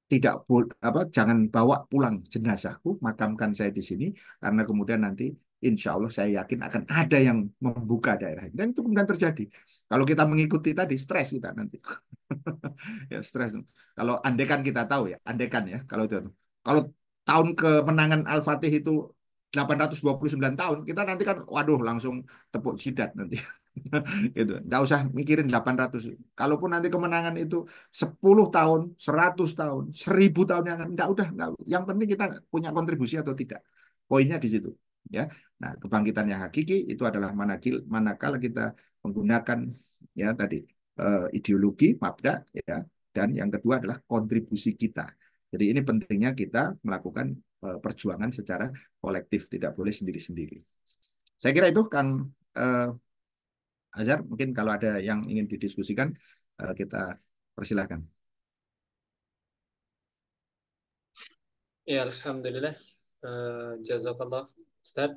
tidak apa, jangan bawa pulang jenazahku, makamkan saya di sini, karena kemudian nanti insya Allah saya yakin akan ada yang membuka daerah ini. Dan itu kemudian terjadi. Kalau kita mengikuti tadi, stres kita nanti. Ya stres. Kalau andekan kita tahu ya, andekan ya, kalau tahun kemenangan Al-Fatih itu 829 tahun, kita nanti kan waduh langsung tepuk jidat nanti. Gitu. Nggak usah mikirin 800. Kalaupun nanti kemenangan itu 10 tahun, 100 tahun, 1000 tahun yang akan, enggak udah, enggak. Yang penting kita punya kontribusi atau tidak. Poinnya di situ, ya. Nah, kebangkitan yang hakiki itu adalah manakala kita menggunakan ya tadi ideologi, mabda, ya, dan yang kedua adalah kontribusi kita. Jadi ini pentingnya kita melakukan perjuangan secara kolektif, tidak boleh sendiri-sendiri. Saya kira itu Kang eh, Azhar, mungkin kalau ada yang ingin didiskusikan, kita persilahkan. Ya, Alhamdulillah. Jazakallah, Ustaz.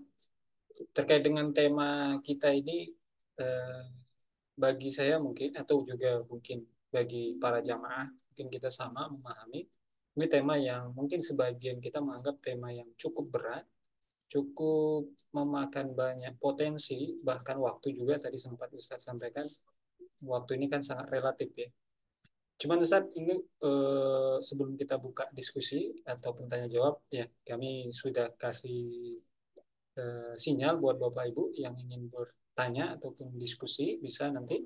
Terkait dengan tema kita ini, eh, bagi saya mungkin, atau juga mungkin bagi para jamaah, mungkin kita sama memahami, ini tema yang mungkin sebagian kita menganggap tema yang cukup berat, cukup memakan banyak potensi, bahkan waktu juga tadi sempat Ustaz sampaikan, waktu ini kan sangat relatif ya. Cuman Ustaz, ini sebelum kita buka diskusi ataupun tanya jawab, ya kami sudah kasih sinyal buat Bapak Ibu yang ingin bertanya ataupun diskusi, bisa nanti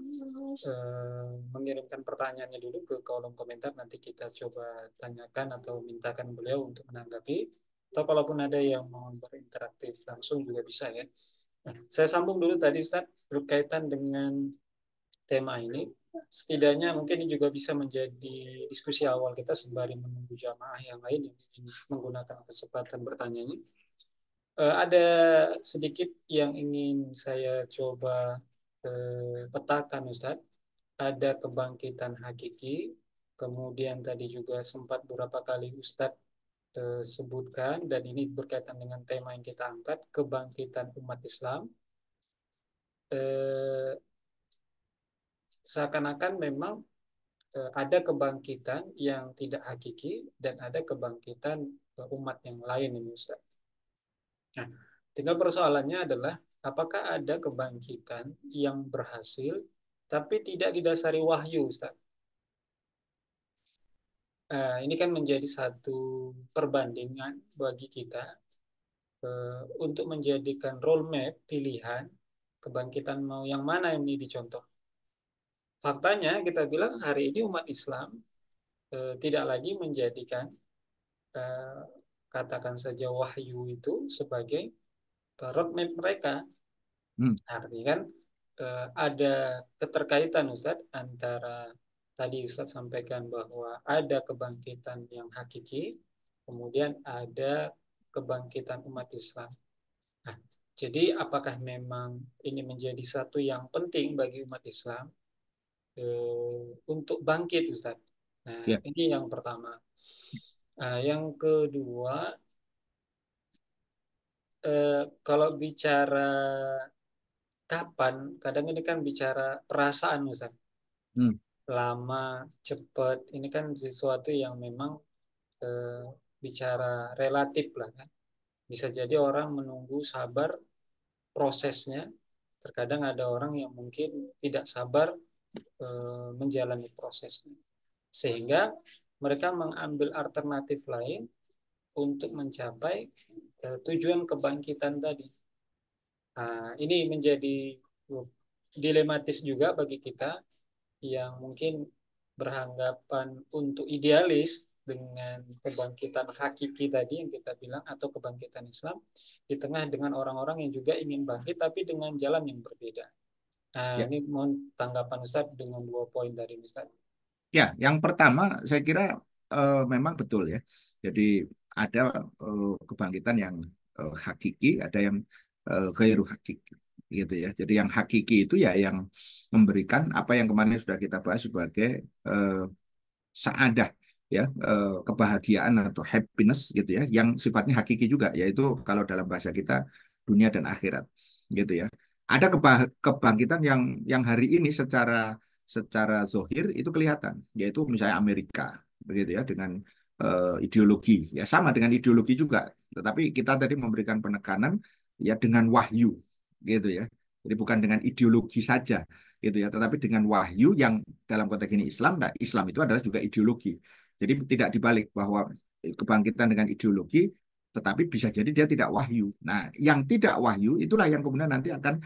mengirimkan pertanyaannya dulu ke kolom komentar, nanti kita coba tanyakan atau mintakan beliau untuk menanggapi, atau kalaupun ada yang mau berinteraktif langsung juga bisa ya. Nah, saya sambung dulu tadi Ustaz berkaitan dengan tema ini. Setidaknya mungkin ini juga bisa menjadi diskusi awal kita sembari menunggu jamaah yang lain yang ingin menggunakan kesempatan bertanya. Ada sedikit yang ingin saya coba petakan Ustadz. Ada kebangkitan hakiki, kemudian tadi juga sempat beberapa kali Ustadz sebutkan, dan ini berkaitan dengan tema yang kita angkat, kebangkitan umat Islam. Seakan-akan memang ada kebangkitan yang tidak hakiki dan ada kebangkitan umat yang lain ini Ustaz. Nah, tinggal persoalannya adalah apakah ada kebangkitan yang berhasil tapi tidak didasari wahyu Ustaz. Ini kan menjadi satu perbandingan bagi kita untuk menjadikan roadmap pilihan kebangkitan mau yang mana ini dicontoh. Faktanya kita bilang hari ini umat Islam tidak lagi menjadikan katakan saja wahyu itu sebagai roadmap mereka. Artinya kan ada keterkaitan Ustadz antara tadi Ustadz sampaikan bahwa ada kebangkitan yang hakiki, kemudian ada kebangkitan umat Islam. Nah, Jadi apakah memang ini menjadi satu yang penting bagi umat Islam untuk bangkit, Ustaz? Nah, Ya. ini yang pertama. Nah, yang kedua, kalau bicara kapan, kadang ini kan bicara perasaan, Ustaz. Hmm. Lama, cepat, ini kan sesuatu yang memang eh, bicara relatif lah kan. Bisa jadi orang menunggu sabar prosesnya. Terkadang ada orang yang mungkin tidak sabar menjalani prosesnya. Sehingga mereka mengambil alternatif lain untuk mencapai tujuan kebangkitan tadi. Nah, ini menjadi dilematis juga bagi kita yang mungkin beranggapan untuk idealis dengan kebangkitan hakiki tadi yang kita bilang atau kebangkitan Islam di tengah dengan orang-orang yang juga ingin bangkit tapi dengan jalan yang berbeda. Nah, Ya. ini mohon tanggapan Ustadz dengan dua poin dari Ustadz. Ya, yang pertama saya kira memang betul ya. Jadi ada kebangkitan yang hakiki, ada yang ghairu hakiki, gitu ya. Jadi yang hakiki itu ya yang memberikan apa yang kemarin sudah kita bahas sebagai eh, saadah, ya, kebahagiaan atau happiness gitu ya, yang sifatnya hakiki juga, yaitu kalau dalam bahasa kita dunia dan akhirat, gitu ya. Ada kebangkitan yang hari ini secara zohir itu kelihatan, yaitu misalnya Amerika, begitu ya, dengan ideologi, ya sama dengan ideologi juga, tetapi kita tadi memberikan penekanan ya dengan wahyu, gitu ya. Jadi bukan dengan ideologi saja, gitu ya, tetapi dengan wahyu yang dalam konteks ini Islam. Nah, Islam itu adalah juga ideologi. Jadi tidak dibalik bahwa kebangkitan dengan ideologi, tetapi bisa jadi dia tidak wahyu. Nah, yang tidak wahyu itulah yang kemudian nanti akan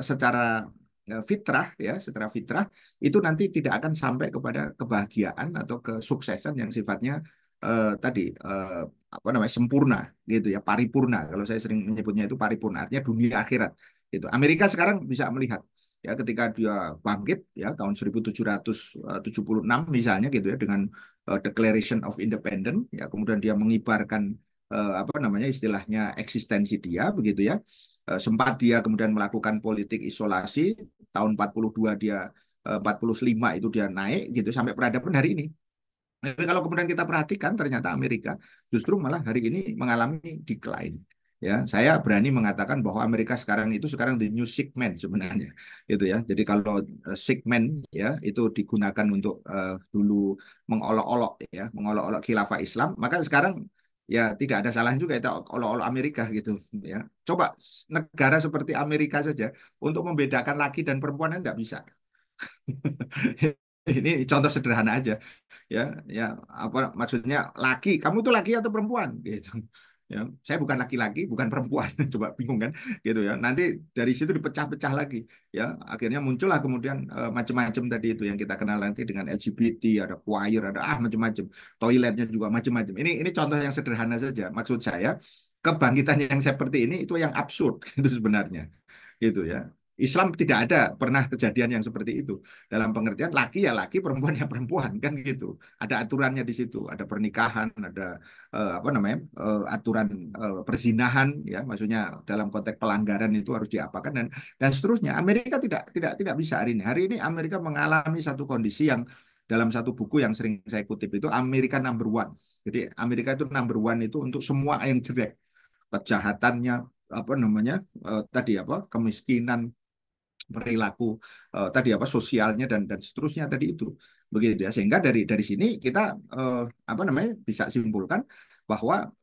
secara fitrah, ya, secara fitrah itu nanti tidak akan sampai kepada kebahagiaan atau kesuksesan yang sifatnya tadi apa namanya, sempurna, gitu ya, paripurna. Kalau saya sering menyebutnya itu paripurna, artinya dunia akhirat. Gitu. Amerika sekarang bisa melihat ya ketika dia bangkit ya tahun 1776 misalnya, gitu ya, dengan Declaration of Independence, ya kemudian dia mengibarkan apa namanya, istilahnya eksistensi dia, begitu ya. Sempat dia kemudian melakukan politik isolasi, tahun 42 dia 45 itu dia naik, gitu, sampai peradaban hari ini. Tapi kalau kemudian kita perhatikan, ternyata Amerika justru malah hari ini mengalami decline. Ya, saya berani mengatakan bahwa Amerika sekarang the new sick man sebenarnya, gitu ya. Jadi kalau sick man ya itu digunakan untuk dulu mengolok-olok, ya, mengolok-olok khilafah Islam, maka sekarang ya tidak ada salahnya juga itu olok-olok Amerika, gitu ya. Coba negara seperti Amerika saja untuk membedakan laki dan perempuan tidak bisa. Ini contoh sederhana aja, ya, ya, apa maksudnya, laki, kamu tuh laki atau perempuan, gitu ya. Saya bukan laki-laki, bukan perempuan. Coba bingung kan, gitu ya. Nanti dari situ dipecah-pecah lagi, ya, akhirnya muncullah kemudian macam-macam tadi itu yang kita kenal nanti dengan LGBT, ada choir, ada macam-macam, toiletnya juga macam-macam. Ini contoh yang sederhana saja. Maksud saya kebangkitan yang seperti ini itu yang absurd itu sebenarnya, gitu ya. Islam tidak ada pernah kejadian yang seperti itu, dalam pengertian laki ya laki, perempuan ya perempuan, kan gitu. Ada aturannya di situ, ada pernikahan, ada apa namanya, aturan perzinahan, ya, maksudnya dalam konteks pelanggaran itu harus diapakan, dan seterusnya. Amerika tidak bisa hari ini. Hari ini Amerika mengalami satu kondisi yang dalam satu buku yang sering saya kutip itu Amerika number one. Jadi Amerika itu number one itu untuk semua yang jelek, kejahatannya, apa namanya, tadi apa, kemiskinan, perilaku tadi apa, sosialnya, dan seterusnya tadi itu, begitu ya. Sehingga dari sini kita apa namanya, bisa simpulkan bahwa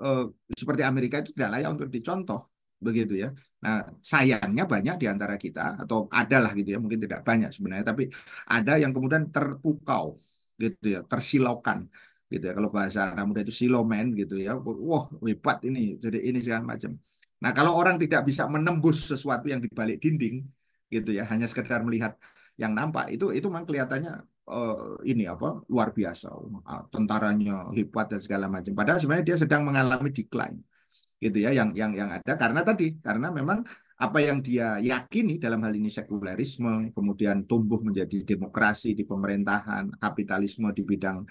seperti Amerika itu tidak layak untuk dicontoh, begitu ya. Nah, sayangnya banyak di antara kita, atau adalah gitu ya, mungkin tidak banyak sebenarnya, tapi ada yang kemudian terpukau, gitu ya, tersilaukan, gitu ya. Kalau bahasa anak muda itu silomen, gitu ya. Wah, hebat ini, jadi ini segala macam. Nah, kalau orang tidak bisa menembus sesuatu yang di balik dinding, gitu ya, hanya sekedar melihat yang nampak, itu memang kelihatannya eh, ini apa, luar biasa, tentaranya hebat dan segala macam, padahal sebenarnya dia sedang mengalami decline, gitu ya, yang ada karena memang apa yang dia yakini, dalam hal ini sekulerisme, kemudian tumbuh menjadi demokrasi di pemerintahan, kapitalisme di bidang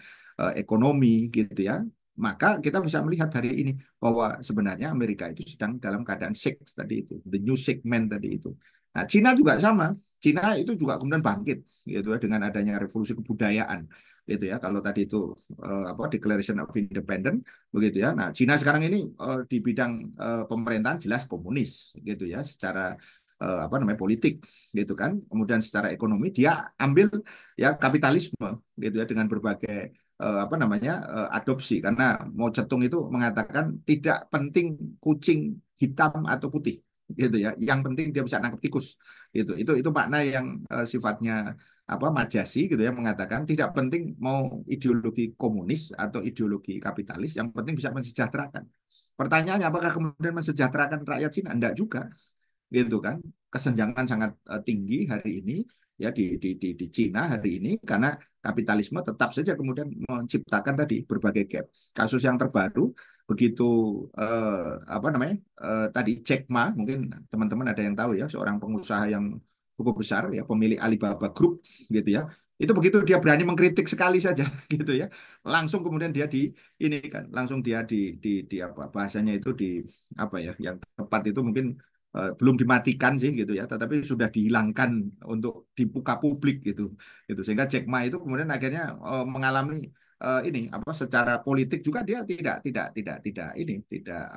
ekonomi, gitu ya, maka kita bisa melihat hari ini bahwa sebenarnya Amerika itu sedang dalam keadaan sick tadi itu, the new sick man tadi itu. Nah, Cina juga sama. Cina itu juga kemudian bangkit gitu ya dengan adanya revolusi kebudayaan gitu ya. Kalau tadi itu apa Declaration of Independence begitu ya. Nah, Cina sekarang ini di bidang pemerintahan jelas komunis gitu ya secara apa namanya politik gitu kan. Kemudian secara ekonomi dia ambil ya kapitalisme gitu ya dengan berbagai apa namanya adopsi karena Mao Zedong itu mengatakan tidak penting kucing hitam atau putih gitu ya. Yang penting dia bisa nangkep tikus gitu. Itu makna yang sifatnya apa Majasi gitu ya mengatakan tidak penting mau ideologi komunis atau ideologi kapitalis, yang penting bisa mensejahterakan. Pertanyaannya apakah kemudian mensejahterakan rakyat Cina? Enggak juga gitu kan. Kesenjangan sangat tinggi hari ini ya di Cina hari ini karena kapitalisme tetap saja kemudian menciptakan tadi berbagai gap. Kasus yang terbaru begitu apa namanya tadi Jack Ma, mungkin teman-teman ada yang tahu ya, seorang pengusaha yang cukup besar ya, pemilik Alibaba Group gitu ya. Itu begitu dia berani mengkritik sekali saja gitu ya, langsung kemudian dia di ini kan, langsung dia di apa bahasanya itu di apa ya, yang tepat itu mungkin belum dimatikan sih gitu ya, tetapi sudah dihilangkan untuk dibuka publik gitu, gitu. Sehingga Jack Ma itu kemudian akhirnya mengalami ini apa secara politik juga dia tidak ini tidak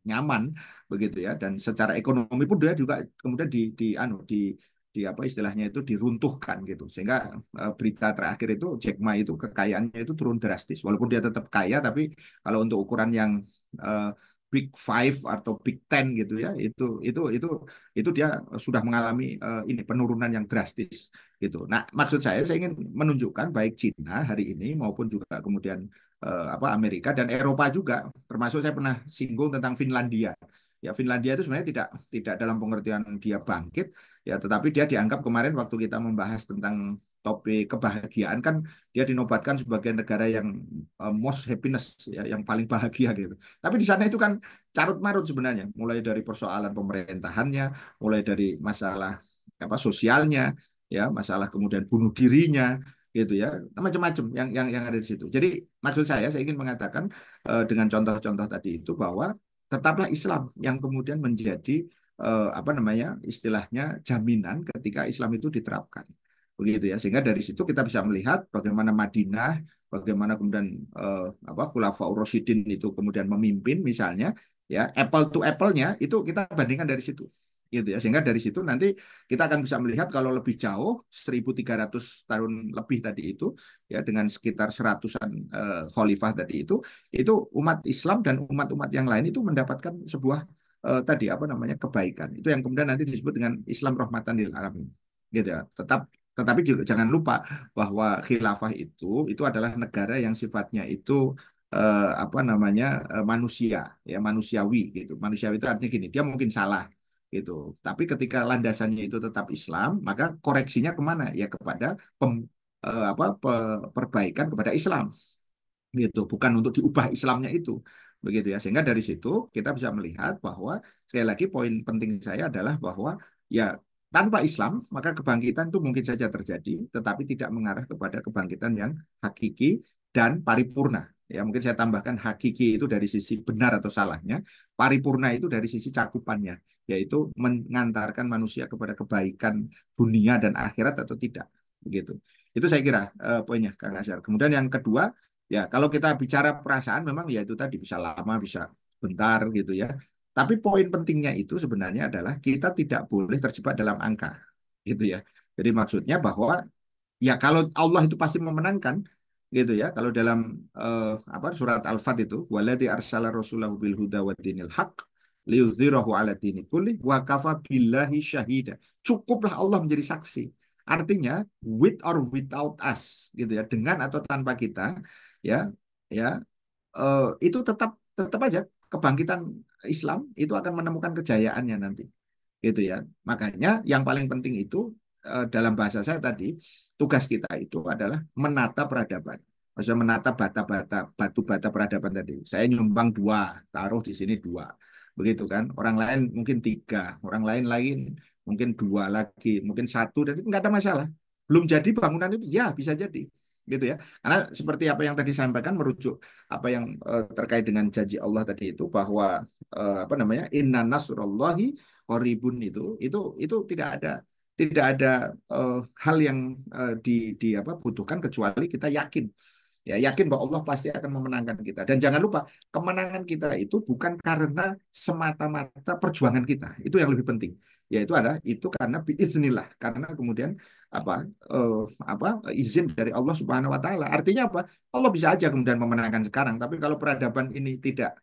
nyaman begitu ya, dan secara ekonomi pun dia juga kemudian di apa istilahnya itu diruntuhkan gitu, sehingga berita terakhir itu Jack Ma itu kekayaannya itu turun drastis walaupun dia tetap kaya, tapi kalau untuk ukuran yang uh, Big Five atau Big Ten gitu ya, itu dia sudah mengalami ini penurunan yang drastis gitu. Nah, maksud saya ingin menunjukkan baik Cina hari ini maupun juga kemudian apa Amerika dan Eropa juga, termasuk saya pernah singgung tentang Finlandia. Ya, Finlandia itu sebenarnya tidak dalam pengertian dia bangkit ya, tetapi dia dianggap kemarin waktu kita membahas tentang topik kebahagiaan kan dia dinobatkan sebagai negara yang most happiness ya, yang paling bahagia gitu. Tapi di sana itu kan carut marut sebenarnya, mulai dari persoalan pemerintahannya, mulai dari masalah apa sosialnya, ya masalah kemudian bunuh dirinya, gitu ya, macam-macam yang ada di situ. Jadi maksud saya ingin mengatakan dengan contoh-contoh tadi itu bahwa tetaplah Islam yang kemudian menjadi apa namanya istilahnya jaminan ketika Islam itu diterapkan begitu ya, sehingga dari situ kita bisa melihat bagaimana Madinah, bagaimana kemudian apa Khulafaur Rasyidin itu kemudian memimpin misalnya ya, apple to apple-nya itu kita bandingkan dari situ gitu ya, sehingga dari situ nanti kita akan bisa melihat kalau lebih jauh 1300 tahun lebih tadi itu ya, dengan sekitar seratusan khalifah tadi itu umat Islam dan umat-umat yang lain itu mendapatkan sebuah tadi apa namanya kebaikan, itu yang kemudian nanti disebut dengan Islam rahmatan lil alamin gitu ya. Tetapi juga jangan lupa bahwa khilafah itu adalah negara yang sifatnya itu apa namanya manusia ya, manusiawi gitu. Manusiawi itu artinya gini, dia mungkin salah gitu. Tapi ketika landasannya itu tetap Islam, maka koreksinya kemana? Ya kepada apa perbaikan kepada Islam gitu, bukan untuk diubah Islamnya itu begitu ya. Sehingga dari situ kita bisa melihat bahwa sekali lagi poin penting saya adalah bahwa ya tanpa Islam maka kebangkitan itu mungkin saja terjadi, tetapi tidak mengarah kepada kebangkitan yang hakiki dan paripurna. Ya, mungkin saya tambahkan hakiki itu dari sisi benar atau salahnya, paripurna itu dari sisi cakupannya, yaitu mengantarkan manusia kepada kebaikan dunia dan akhirat atau tidak. Begitu. Itu saya kira poinnya, Kang Asyar. Kemudian yang kedua, ya, kalau kita bicara perasaan memang ya itu tadi bisa lama, bisa bentar gitu ya. Tapi poin pentingnya itu sebenarnya adalah kita tidak boleh terjebak dalam angka gitu ya. Jadi maksudnya bahwa ya kalau Allah itu pasti memenangkan gitu ya. Kalau dalam apa surat Al-Fat itu waladzi arsala rasulahu bil huda wa dinil haq liyudhhirahu ala dini kulli wa kafa billahi syahida. Cukuplah Allah menjadi saksi. Artinya with or without us gitu ya, dengan atau tanpa kita ya ya itu tetap tetap aja kebangkitan Islam itu akan menemukan kejayaannya nanti gitu ya. Makanya yang paling penting itu dalam bahasa saya tadi, tugas kita itu adalah menata peradaban. Maksudnya menata bata-bata, batu bata peradaban tadi. Saya nyumbang dua, taruh di sini dua. Begitu kan. Orang lain mungkin tiga, orang lain mungkin dua lagi, mungkin satu, dan itu nggak ada masalah. Belum jadi bangunan itu, ya bisa jadi. gitu ya. Karena seperti apa yang tadi saya sampaikan merujuk apa yang terkait dengan janji Allah tadi itu bahwa apa namanya inna nasrullahi qaribun itu tidak ada hal yang di apa butuhkan kecuali kita yakin. Ya, yakin bahwa Allah pasti akan memenangkan kita. Dan jangan lupa, kemenangan kita itu bukan karena semata-mata perjuangan kita. Itu yang lebih penting. Yaitu adalah itu karena biiznillah, karena kemudian apa eh, apa izin dari Allah Subhanahu wa taala. Artinya apa? Allah bisa aja kemudian memenangkan sekarang, tapi kalau peradaban ini tidak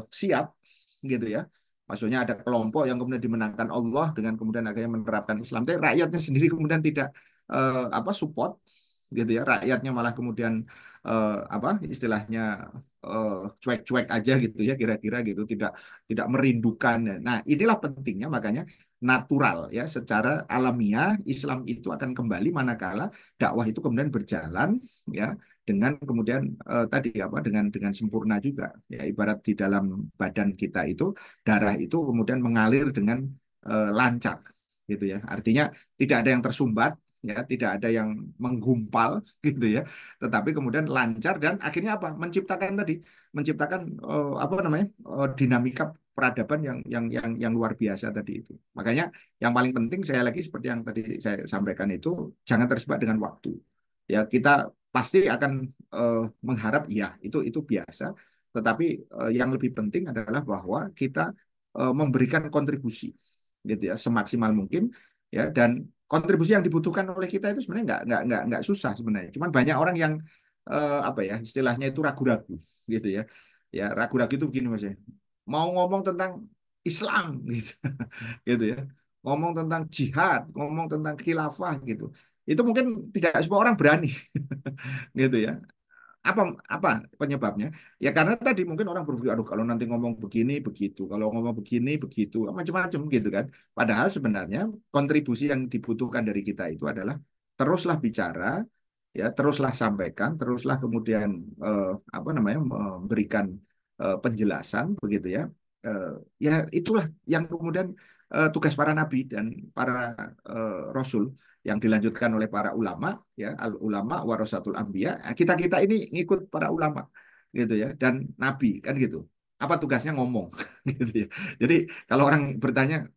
siap gitu ya. Maksudnya ada kelompok yang kemudian dimenangkan Allah dengan kemudian akhirnya menerapkan Islam, tapi rakyatnya sendiri kemudian tidak apa support gitu ya, rakyatnya malah kemudian apa istilahnya cuek-cuek aja gitu ya kira-kira gitu, tidak tidak merindukan. Nah, inilah pentingnya makanya natural ya secara alamiah Islam itu akan kembali manakala dakwah itu kemudian berjalan ya dengan kemudian tadi apa dengan sempurna juga ya, ibarat di dalam badan kita itu darah itu kemudian mengalir dengan lancar gitu ya, artinya tidak ada yang tersumbat ya, tidak ada yang menggumpal gitu ya, tetapi kemudian lancar dan akhirnya apa menciptakan apa namanya dinamika peradaban yang luar biasa tadi itu. Makanya yang paling penting saya lagi seperti yang tadi saya sampaikan itu jangan terjebak dengan waktu. Ya kita pasti akan mengharap ya itu biasa, tetapi yang lebih penting adalah bahwa kita memberikan kontribusi gitu ya semaksimal mungkin ya, dan kontribusi yang dibutuhkan oleh kita itu sebenarnya nggak susah sebenarnya. Cuman banyak orang yang apa ya istilahnya itu ragu-ragu gitu ya. Ya ragu-ragu itu begini mas ya. Mau ngomong tentang Islam gitu, gitu ya. Ngomong tentang jihad, ngomong tentang khilafah gitu. Itu mungkin tidak semua orang berani gitu ya. Apa apa penyebabnya? Ya karena tadi mungkin orang berpikir, aduh kalau nanti ngomong begini begitu, kalau ngomong begini begitu, macam-macam gitu kan. Padahal sebenarnya kontribusi yang dibutuhkan dari kita itu adalah teruslah bicara, ya teruslah sampaikan, teruslah kemudian apa namanya memberikan penjelasan begitu ya. Ya itulah yang kemudian tugas para nabi dan para rasul yang dilanjutkan oleh para ulama ya, al ulama warasatul anbiya. Kita kita ini ngikut para ulama gitu ya dan nabi kan gitu, apa tugasnya ngomong gitu ya. Jadi kalau orang bertanya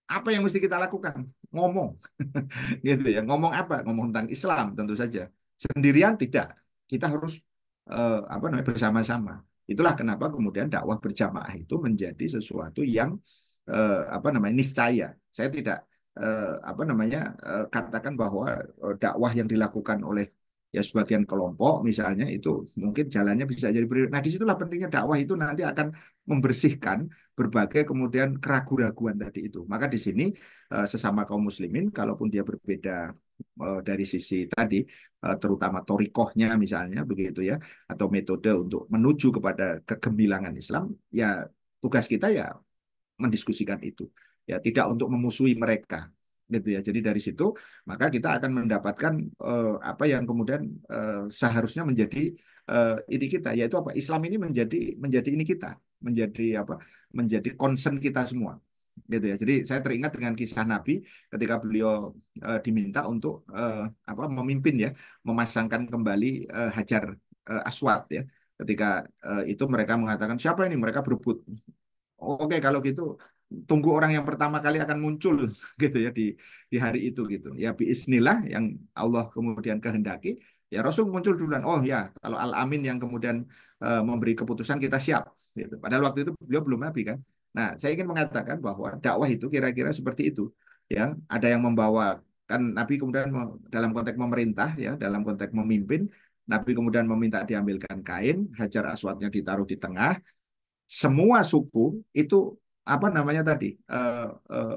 apa yang mesti kita lakukan, ngomong gitu ya. Ngomong apa? Ngomong tentang Islam tentu saja, sendirian tidak, kita harus apa namanya bersama-sama. Itulah kenapa kemudian dakwah berjamaah itu menjadi sesuatu yang apa namanya niscaya. Saya tidak apa namanya katakan bahwa dakwah yang dilakukan oleh ya sebagian kelompok misalnya itu mungkin jalannya bisa jadi berbeda. Nah, disitulah pentingnya dakwah itu nanti akan membersihkan berbagai kemudian keraguan-raguan tadi itu. Maka di sini sesama kaum muslimin kalaupun dia berbeda dari sisi tadi terutama torikohnya misalnya begitu ya, atau metode untuk menuju kepada kegemilangan Islam, ya tugas kita ya mendiskusikan itu ya, tidak untuk memusuhi mereka gitu ya. Jadi dari situ maka kita akan mendapatkan apa yang kemudian seharusnya menjadi ini kita, yaitu apa, Islam ini menjadi ini kita, menjadi apa, menjadi concern kita semua gitu ya. Jadi saya teringat dengan kisah Nabi ketika beliau diminta untuk apa memimpin ya, memasangkan kembali Hajar Aswad ya. Ketika itu mereka mengatakan siapa ini, mereka berebut. Oke, kalau gitu tunggu orang yang pertama kali akan muncul gitu ya di hari itu gitu. Ya biiznillah yang Allah kemudian kehendaki, ya Rasul muncul duluan. Oh ya, kalau Al-Amin yang kemudian memberi keputusan kita siap gitu. Padahal waktu itu beliau belum nabi kan. Nah, saya ingin mengatakan bahwa dakwah itu kira-kira seperti itu. Ya, ada yang membawa kan Nabi kemudian dalam konteks memerintah ya, dalam konteks memimpin, Nabi kemudian meminta diambilkan kain, Hajar Aswadnya ditaruh di tengah, semua suku itu apa namanya tadi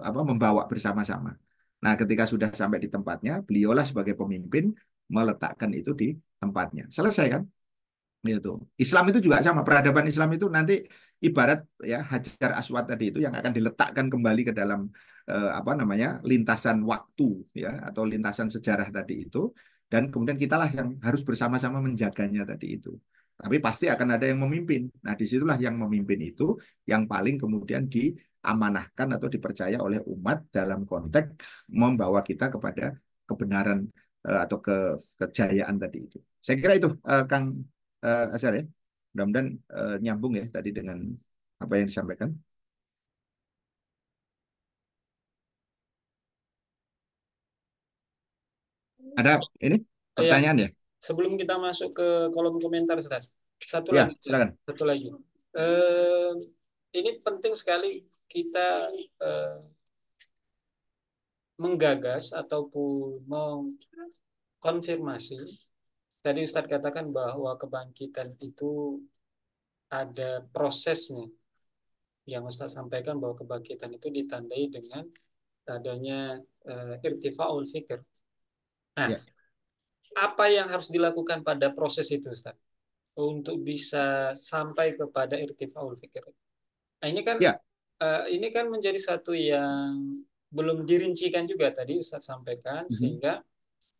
apa membawa bersama-sama. Nah, ketika sudah sampai di tempatnya, beliaulah sebagai pemimpin meletakkan itu di tempatnya. Selesai kan? Itu. Islam itu juga sama. Peradaban Islam itu nanti ibarat ya Hajar Aswad tadi itu yang akan diletakkan kembali ke dalam apa namanya lintasan waktu ya atau lintasan sejarah tadi itu, dan kemudian kitalah yang harus bersama-sama menjaganya tadi itu. Tapi pasti akan ada yang memimpin. Nah, disitulah yang memimpin itu yang paling kemudian diamanahkan atau dipercaya oleh umat dalam konteks membawa kita kepada kebenaran atau kejayaan tadi itu. Saya kira itu Kang Azhar ya. Mudah-mudahan nyambung ya tadi dengan apa yang disampaikan. Ada ini Ya, pertanyaan ya? sebelum kita masuk ke kolom komentar, Ustaz, satu lagi, Ya, Ustaz. silakan. Satu lagi. Eh, ini penting sekali kita eh, menggagas ataupun mengkonfirmasi. Tadi Ustadz katakan bahwa kebangkitan itu ada prosesnya. Yang Ustadz sampaikan bahwa kebangkitan itu ditandai dengan adanya irtifaul fikr. Nah, Ya, apa yang harus dilakukan pada proses itu, Ustadz? Untuk bisa sampai kepada irtifaul fikr. Nah, ya, ini kan menjadi satu yang belum dirincikan juga tadi Ustadz sampaikan, mhm. sehingga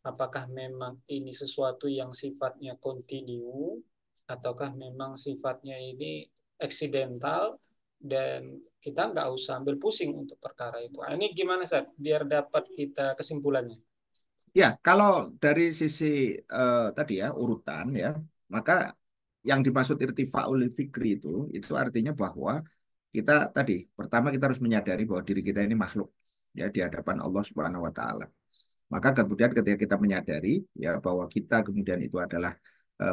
apakah memang ini sesuatu yang sifatnya kontinu ataukah memang sifatnya ini eksidental dan kita nggak usah ambil pusing untuk perkara itu. Nah, ini gimana Ustaz? Biar dapat kita kesimpulannya. Ya, kalau dari sisi tadi ya urutan ya, maka yang dimaksud irtifaul fikri itu artinya bahwa kita tadi pertama kita harus menyadari bahwa diri kita ini makhluk ya di hadapan Allah Subhanahu wa taala. Maka kemudian ketika kita menyadari ya bahwa kita kemudian itu adalah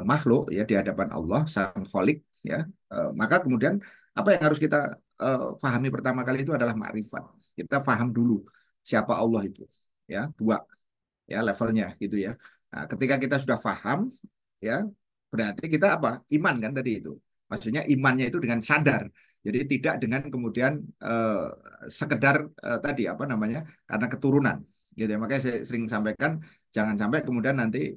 makhluk ya di hadapan Allah Sang Kholik ya, maka kemudian apa yang harus kita pahami pertama kali itu adalah makrifat. Kita paham dulu siapa Allah itu ya, dua ya levelnya gitu ya. Nah, ketika kita sudah paham ya berarti kita apa? Iman kan tadi itu. Maksudnya imannya itu dengan sadar. Jadi tidak dengan kemudian sekedar tadi apa namanya? Karena keturunan gitu ya. Makanya saya sering sampaikan jangan sampai kemudian nanti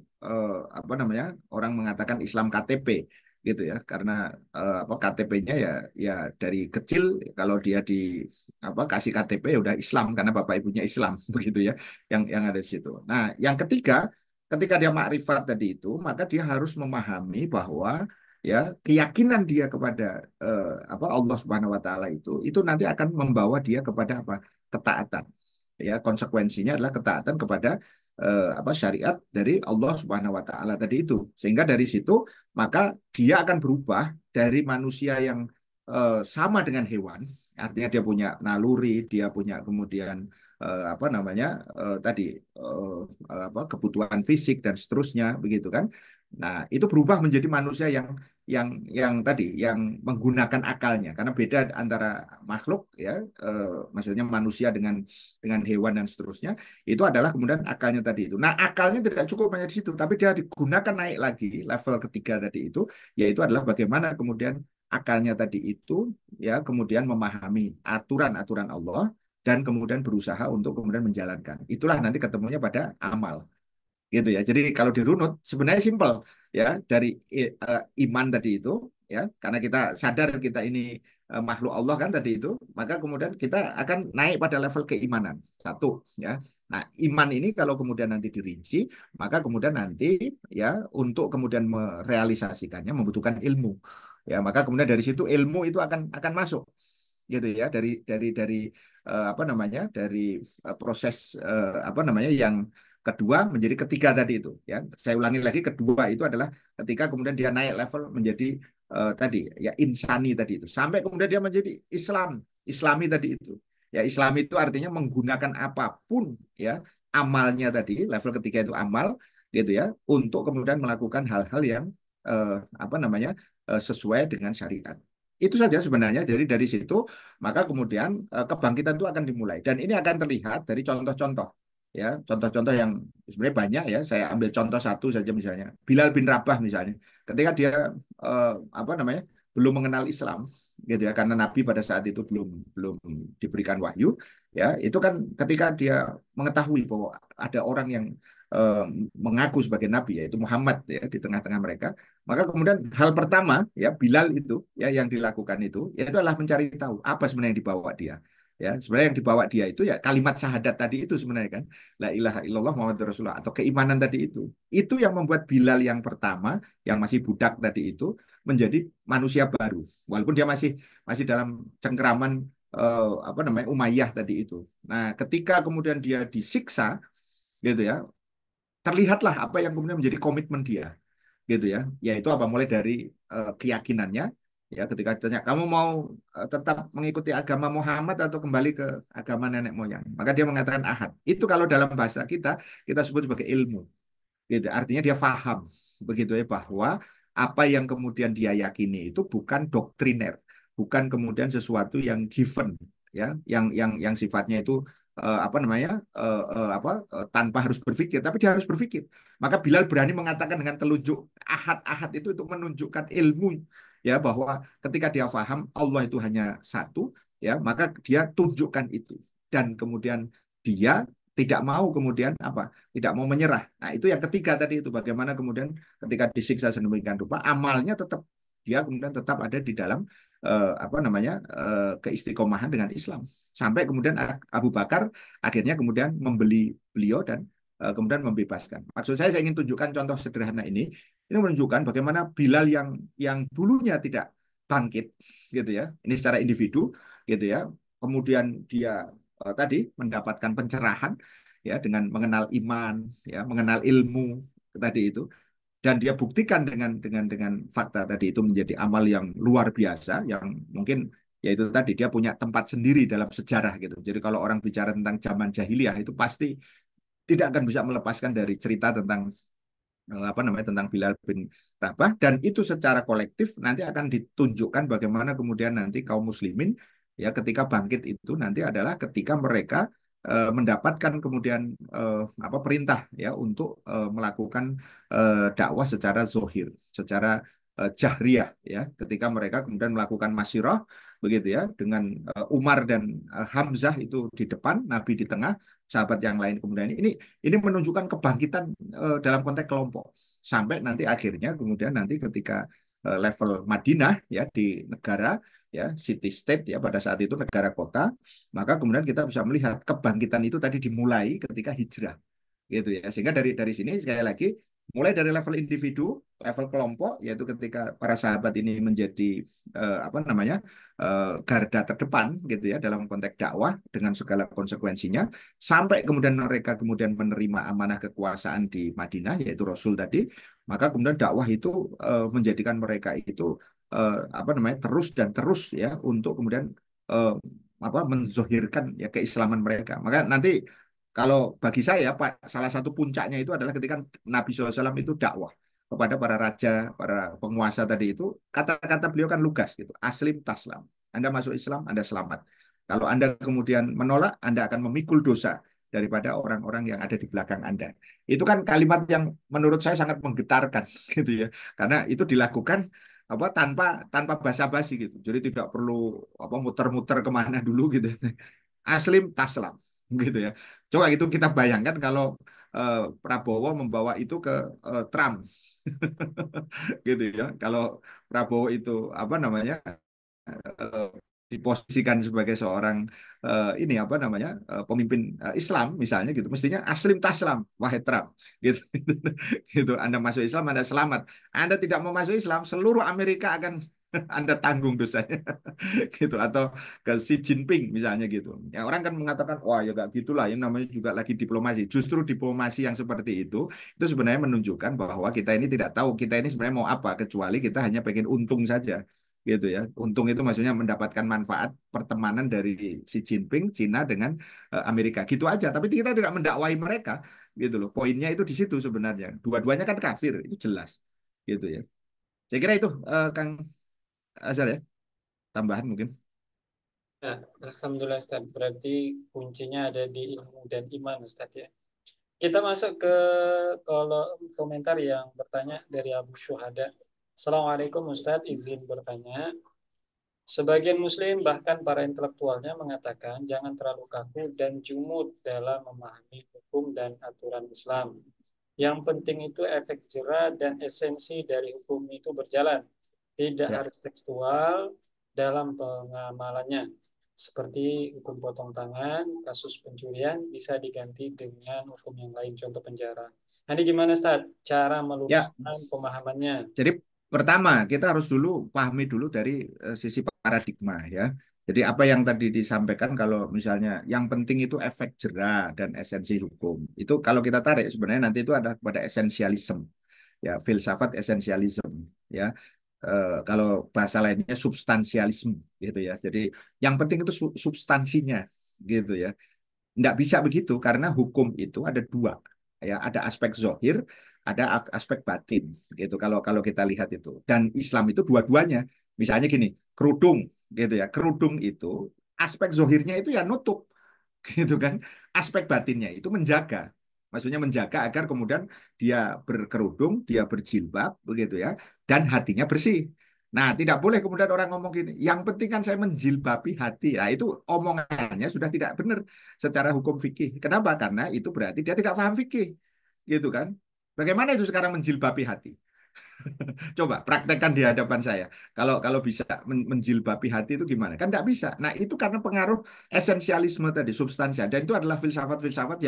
apa namanya? Orang mengatakan Islam KTP gitu ya. Karena apa KTP-nya ya ya dari kecil kalau dia di apa kasih KTP ya udah Islam karena bapak ibunya Islam begitu ya yang ada di situ. Nah, yang ketiga, ketika dia makrifat tadi itu, maka dia harus memahami bahwa ya keyakinan dia kepada apa Allah Subhanahu wa taala itu nanti akan membawa dia kepada apa? Ketaatan. Ya, konsekuensinya adalah ketaatan kepada apa syariat dari Allah Subhanahu wa taala tadi itu. Sehingga dari situ maka dia akan berubah dari manusia yang sama dengan hewan, artinya dia punya naluri, dia punya kemudian apa namanya tadi eh, apa kebutuhan fisik dan seterusnya begitu kan. Nah, itu berubah menjadi manusia yang tadi yang menggunakan akalnya karena beda antara makhluk ya maksudnya manusia dengan hewan dan seterusnya itu adalah kemudian akalnya tadi itu. Nah, akalnya tidak cukup hanya di situ tapi dia digunakan naik lagi level ketiga tadi itu yaitu adalah bagaimana kemudian akalnya tadi itu ya kemudian memahami aturan-aturan Allah dan kemudian berusaha untuk kemudian menjalankan. Itulah nanti ketemunya pada amal gitu ya. Jadi kalau dirunut sebenarnya simpel ya dari iman tadi itu ya karena kita sadar kita ini makhluk Allah kan tadi itu maka kemudian kita akan naik pada level keimanan satu ya. Nah, iman ini kalau kemudian nanti dirinci, maka kemudian nanti ya untuk kemudian merealisasikannya membutuhkan ilmu. Ya, maka kemudian dari situ ilmu itu akan masuk gitu ya dari apa namanya dari proses apa namanya yang kedua menjadi ketiga tadi itu ya saya ulangi lagi kedua itu adalah ketika kemudian dia naik level menjadi tadi ya insani tadi itu sampai kemudian dia menjadi Islami tadi itu ya Islami itu artinya menggunakan apapun ya amalnya tadi level ketiga itu amal gitu ya untuk kemudian melakukan hal-hal yang apa namanya sesuai dengan syariat itu saja sebenarnya. Jadi dari situ maka kemudian kebangkitan itu akan dimulai dan ini akan terlihat dari contoh-contoh ya contoh-contoh yang sebenarnya banyak ya saya ambil contoh satu saja misalnya Bilal bin Rabah misalnya ketika dia apa namanya belum mengenal Islam gitu ya karena Nabi pada saat itu belum belum diberikan wahyu ya itu kan ketika dia mengetahui bahwa ada orang yang eh, mengaku sebagai Nabi yaitu Muhammad ya di tengah-tengah mereka maka kemudian hal pertama ya Bilal itu ya yang dilakukan itu yaitu adalah mencari tahu apa sebenarnya yang dibawa dia. Ya, sebenarnya yang dibawa dia itu ya kalimat syahadat tadi itu sebenarnya kan. La ilaha illallah Muhammadur Rasulullah atau keimanan tadi itu. Itu yang membuat Bilal yang pertama yang masih budak tadi itu menjadi manusia baru. Walaupun dia masih masih dalam cengkeraman apa namanya Umayyah tadi itu. Nah, ketika kemudian dia disiksa gitu ya terlihatlah apa yang kemudian menjadi komitmen dia, gitu ya. Yaitu apa? Mulai dari keyakinannya, ya, ketika tanya kamu mau tetap mengikuti agama Muhammad atau kembali ke agama nenek moyang, maka dia mengatakan ahad. Itu kalau dalam bahasa kita sebut sebagai ilmu, gitu. Artinya dia paham, begitu ya, bahwa apa yang kemudian dia yakini itu bukan doktriner, bukan kemudian sesuatu yang given, ya, yang sifatnya itu apa namanya, tanpa harus berpikir, tapi dia harus berpikir. Maka Bilal berani mengatakan dengan telunjuk ahad-ahad itu untuk menunjukkan ilmu, ya, bahwa ketika dia paham Allah itu hanya satu, ya, maka dia tunjukkan itu, dan kemudian dia tidak mau kemudian apa, tidak mau menyerah. Nah, itu yang ketiga tadi, itu bagaimana kemudian ketika disiksa sedemikian rupa, amalnya tetap, dia kemudian tetap ada di dalam apa namanya, keistiqomahan dengan Islam. Sampai kemudian Abu Bakar akhirnya kemudian membeli beliau dan kemudian membebaskan. Maksud saya ingin tunjukkan contoh sederhana ini menunjukkan bagaimana Bilal yang dulunya tidak bangkit, gitu ya. Ini secara individu, gitu ya. Kemudian dia tadi mendapatkan pencerahan, ya, dengan mengenal iman, ya, mengenal ilmu tadi itu, dan dia buktikan dengan fakta tadi itu menjadi amal yang luar biasa, yang mungkin yaitu tadi dia punya tempat sendiri dalam sejarah, gitu. Jadi kalau orang bicara tentang zaman jahiliyah itu pasti tidak akan bisa melepaskan dari cerita tentang apa namanya, tentang Bilal bin Rabah, dan itu secara kolektif nanti akan ditunjukkan bagaimana kemudian nanti kaum muslimin, ya, ketika bangkit itu nanti adalah ketika mereka mendapatkan kemudian apa, perintah, ya, untuk melakukan dakwah secara zohir, secara jahriyah, ya, ketika mereka kemudian melakukan masyirah, begitu ya, dengan Umar dan Hamzah itu di depan, Nabi di tengah, sahabat yang lain kemudian ini menunjukkan kebangkitan dalam konteks kelompok, sampai nanti akhirnya kemudian nanti ketika level Madinah, ya, di negara, ya, city state, ya, pada saat itu negara kota, maka kemudian kita bisa melihat kebangkitan itu tadi dimulai ketika hijrah, gitu ya. Sehingga dari sini sekali lagi, mulai dari level individu, level kelompok, yaitu ketika para sahabat ini menjadi apa namanya, garda terdepan, gitu ya, dalam konteks dakwah dengan segala konsekuensinya, sampai kemudian mereka kemudian menerima amanah kekuasaan di Madinah, yaitu Rasul tadi, maka kemudian dakwah itu menjadikan mereka itu apa namanya, terus dan terus, ya, untuk kemudian eh, apa, menzohirkan, ya, keislaman mereka. Maka nanti kalau bagi saya Pak, salah satu puncaknya itu adalah ketika Nabi SAW itu dakwah kepada para raja, para penguasa tadi itu, kata-kata beliau kan lugas, gitu, aslim taslam. Anda masuk Islam, Anda selamat. Kalau Anda kemudian menolak, Anda akan memikul dosa daripada orang-orang yang ada di belakang Anda. Itu kan kalimat yang menurut saya sangat menggetarkan, gitu ya. Karena itu dilakukan apa, tanpa tanpa basa-basi, gitu. Jadi tidak perlu apa, muter-muter kemana dulu, gitu. Aslim taslam, gitu ya. Coba itu kita bayangkan kalau Prabowo membawa itu ke Trump, gitu ya. Kalau Prabowo itu apa namanya, eh, diposisikan sebagai seorang ini apa namanya, pemimpin Islam misalnya, gitu, mestinya aslim taslam, wahai Trump, gitu. Gitu, Anda masuk Islam Anda selamat, Anda tidak mau masuk Islam seluruh Amerika akan Anda tanggung dosanya. Gitu, atau ke Xi Jinping misalnya, gitu. Ya, orang kan mengatakan wah, ya gak gitulah, yang namanya juga lagi diplomasi. Justru diplomasi yang seperti itu sebenarnya menunjukkan bahwa kita ini tidak tahu kita ini sebenarnya mau apa, kecuali kita hanya pengen untung saja, gitu ya. Untung itu maksudnya mendapatkan manfaat pertemanan dari Xi Jinping Cina dengan Amerika, gitu aja. Tapi kita tidak mendakwai mereka, gitu loh. Poinnya itu di situ sebenarnya. Dua-duanya kan kafir, itu jelas, gitu ya. Saya kira itu Kang Azhar, ya, tambahan mungkin. Nah, Alhamdulillah Ustaz. Berarti kuncinya ada di ilmu dan iman Ustaz ya. Kita masuk ke kalau komentar yang bertanya dari Abu Syuhada. Assalamualaikum Ustaz, izin bertanya. Sebagian muslim bahkan para intelektualnya mengatakan jangan terlalu kaku dan jumud dalam memahami hukum dan aturan Islam. Yang penting itu efek jera dan esensi dari hukum itu berjalan. Tidak Ya. harus tekstual dalam pengamalannya. Seperti hukum potong tangan, kasus pencurian bisa diganti dengan hukum yang lain, contoh penjara. Nah, ini gimana, Ustaz? Cara Ya, meluruskan pemahamannya. jadi pertama kita harus dulu pahami dulu dari sisi paradigma, ya. Jadi apa yang tadi disampaikan kalau misalnya yang penting itu efek jera dan esensi hukum. Itu kalau kita tarik sebenarnya nanti itu ada pada esensialisme. Ya, filsafat esensialisme ya. Kalau bahasa lainnya substansialisme gitu ya. Jadi yang penting itu substansinya gitu ya. Nggak bisa begitu karena hukum itu ada dua, ya ada aspek zohir, ada aspek batin gitu. Kalau kalau kita lihat itu dan Islam itu dua-duanya. Misalnya gini, kerudung gitu ya, kerudung itu aspek zohirnya itu ya nutup gitu kan, aspek batinnya itu menjaga. Maksudnya menjaga agar kemudian dia berkerudung, dia berjilbab begitu ya, dan hatinya bersih. Nah, tidak boleh kemudian orang ngomong gini, yang penting kan saya menjilbabi hati. Nah, itu omongannya sudah tidak benar secara hukum fikih. Kenapa? Karena itu berarti dia tidak paham fikih. Gitu kan? Bagaimana itu sekarang menjilbabi hati? Coba praktekkan di hadapan saya. Kalau kalau bisa menjilbabi hati itu gimana? Kan tidak bisa. Nah, itu karena pengaruh esensialisme tadi, substansial. Dan itu adalah filsafat-filsafat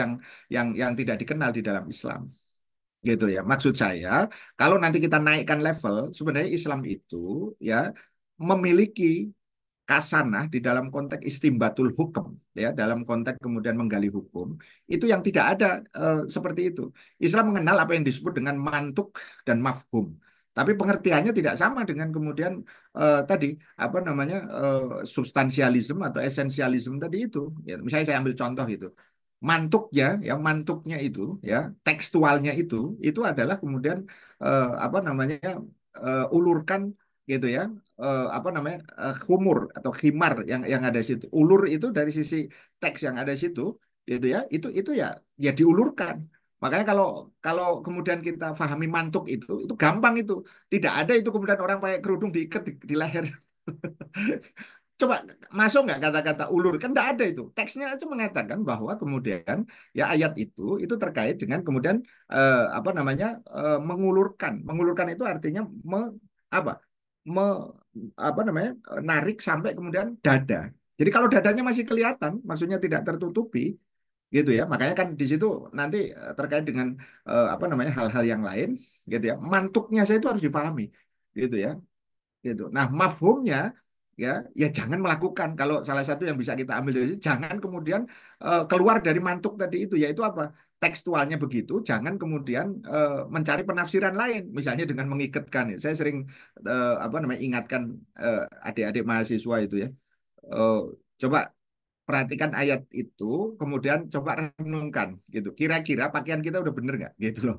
yang tidak dikenal di dalam Islam. Gitu ya. Maksud saya, kalau nanti kita naikkan level, sebenarnya Islam itu ya memiliki kasanah di dalam konteks istimbatul hukum ya dalam konteks kemudian menggali hukum itu yang tidak ada seperti itu. Islam mengenal apa yang disebut dengan mantuk dan mafhum, tapi pengertiannya tidak sama dengan kemudian tadi apa namanya substansialisme atau esensialisme tadi itu ya, misalnya saya ambil contoh itu mantuknya itu ya tekstualnya itu adalah kemudian apa namanya ulurkan gitu ya apa namanya humur atau khimar yang ada di situ. Ulur itu dari sisi teks yang ada di situ gitu ya. Itu ya ya diulurkan. Makanya kalau kalau kemudian kita pahami mantuk itu gampang itu. Tidak ada itu kemudian orang pakai kerudung diikat di leher. Coba masuk nggak kata-kata ulur? Kan nggak ada itu. Teksnya aja mengatakan bahwa kemudian ya ayat itu terkait dengan kemudian apa namanya mengulurkan. Mengulurkan itu artinya apa? Me, apa namanya narik sampai kemudian dada. Jadi kalau dadanya masih kelihatan, maksudnya tidak tertutupi, gitu ya. Makanya kan di situ nanti terkait dengan apa namanya hal-hal yang lain, gitu ya. Mantuknya saya itu harus difahami, gitu ya gitu. Nah, mafhumnya ya ya jangan melakukan kalau salah satu yang bisa kita ambil dari sini jangan kemudian keluar dari mantuk tadi itu yaitu apa? Tekstualnya begitu, jangan kemudian mencari penafsiran lain, misalnya dengan mengikatkan. Saya sering apa namanya ingatkan adik-adik mahasiswa itu ya. Eh, coba perhatikan ayat itu, kemudian coba renungkan gitu. Kira-kira pakaian kita udah bener nggak gitu loh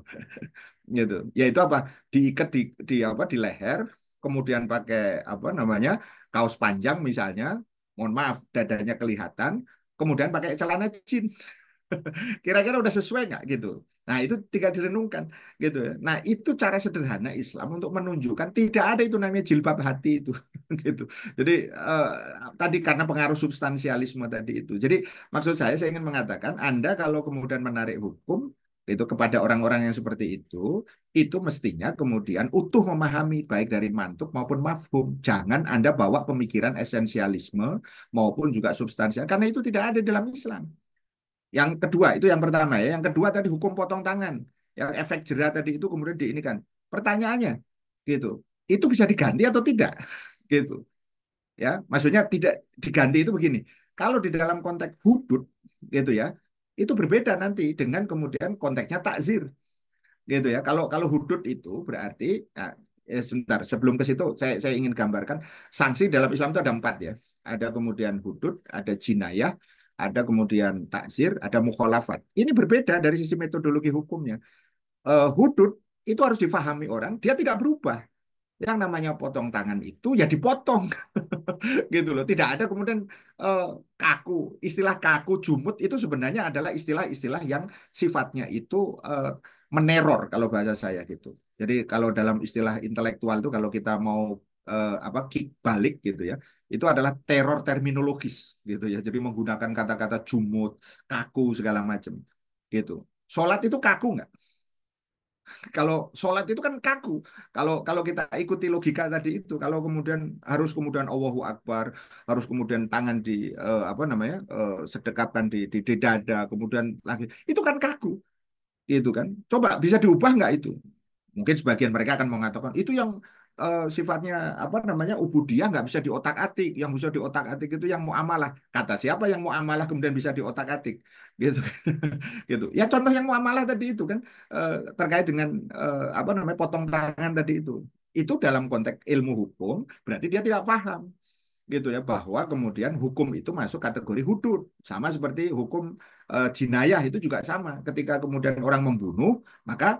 gitu. Yaitu apa? Diikat di apa di leher, kemudian pakai apa namanya? Kaos panjang misalnya, mohon maaf dadanya kelihatan, kemudian pakai celana jeans. Kira-kira udah sesuai nggak gitu? Nah, itu tinggal direnungkan gitu ya. Nah, itu cara sederhana Islam untuk menunjukkan tidak ada itu namanya jilbab hati itu gitu. Jadi tadi karena pengaruh substansialisme tadi itu. Jadi maksud saya ingin mengatakan Anda kalau kemudian menarik hukum itu kepada orang-orang yang seperti itu mestinya kemudian utuh memahami baik dari mantuk maupun mafhum. Jangan Anda bawa pemikiran esensialisme maupun juga substansial karena itu tidak ada dalam Islam. Yang kedua itu yang pertama ya. Yang kedua tadi hukum potong tangan. Yang efek jera tadi itu kemudian di ini kan. Pertanyaannya gitu. Itu bisa diganti atau tidak? Gitu. Ya, maksudnya tidak diganti itu begini. Kalau di dalam konteks hudud gitu ya, itu berbeda nanti dengan kemudian konteksnya takzir gitu ya. Kalau kalau hudud itu berarti nah, sebentar sebelum ke situ saya ingin gambarkan sanksi dalam Islam itu ada empat ya. Ada kemudian hudud, ada jinayah, ada kemudian takzir, ada mukhalafat. Ini berbeda dari sisi metodologi hukumnya. Hudud itu harus difahami orang, dia tidak berubah. Yang namanya potong tangan itu ya dipotong gitu loh. Tidak ada kemudian eh, kaku. Istilah kaku jumut itu sebenarnya adalah istilah-istilah yang sifatnya itu meneror kalau bahasa saya gitu. Jadi kalau dalam istilah intelektual itu kalau kita mau apa kick balik gitu ya, itu adalah teror terminologis gitu ya. Jadi menggunakan kata-kata jumut, kaku segala macam gitu. Sholat itu kaku nggak? Kalau sholat itu kan kaku. Kalau kalau kita ikuti logika tadi itu, kalau kemudian harus kemudian Allahu Akbar, harus kemudian tangan di apa namanya sedekapkan di dada, kemudian lagi itu kan kaku, gitu kan. Coba bisa diubah nggak itu? Mungkin sebagian mereka akan mengatakan itu yang sifatnya apa namanya ubudiyah nggak bisa diotak-atik. Yang bisa diotak-atik itu yang muamalah. Kata siapa yang muamalah kemudian bisa diotak-atik, gitu, gitu. Ya contoh yang muamalah tadi itu kan terkait dengan apa namanya potong tangan tadi itu. Itu dalam konteks ilmu hukum berarti dia tidak paham, gitu ya, bahwa kemudian hukum itu masuk kategori hudud, sama seperti hukum jinayah itu juga sama. Ketika kemudian orang membunuh, maka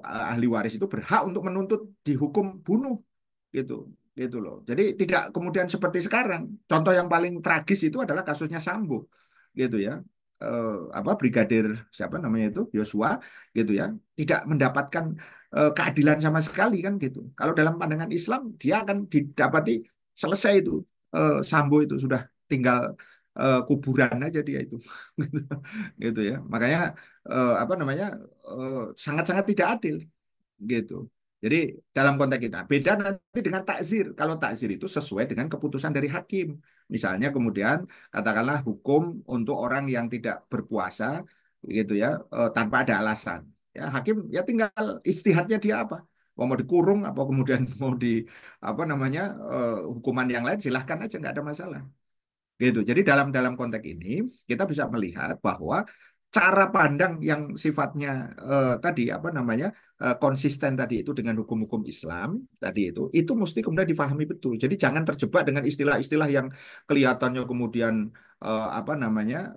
ahli waris itu berhak untuk menuntut dihukum bunuh, gitu, gitu loh. Jadi tidak kemudian seperti sekarang. Contoh yang paling tragis itu adalah kasusnya Sambo, gitu ya. Apa brigadir siapa namanya itu Yosua, gitu ya, tidak mendapatkan keadilan sama sekali kan gitu. Kalau dalam pandangan Islam dia akan didapati selesai itu. Sambo itu sudah tinggal kuburan aja dia itu, gitu, gitu ya. Makanya apa namanya sangat-sangat tidak adil, gitu. Jadi dalam konteks kita beda nanti dengan takzir. Kalau takzir itu sesuai dengan keputusan dari hakim. Misalnya kemudian katakanlah hukum untuk orang yang tidak berpuasa, gitu ya, tanpa ada alasan. Ya hakim ya tinggal istihadnya dia apa. Mau dikurung apa kemudian mau di apa namanya hukuman yang lain silahkan aja nggak ada masalah. Gitu. Jadi dalam dalam konteks ini kita bisa melihat bahwa cara pandang yang sifatnya tadi apa namanya konsisten tadi itu dengan hukum-hukum Islam tadi itu mesti kemudian difahami betul. Jadi jangan terjebak dengan istilah-istilah yang kelihatannya kemudian apa namanya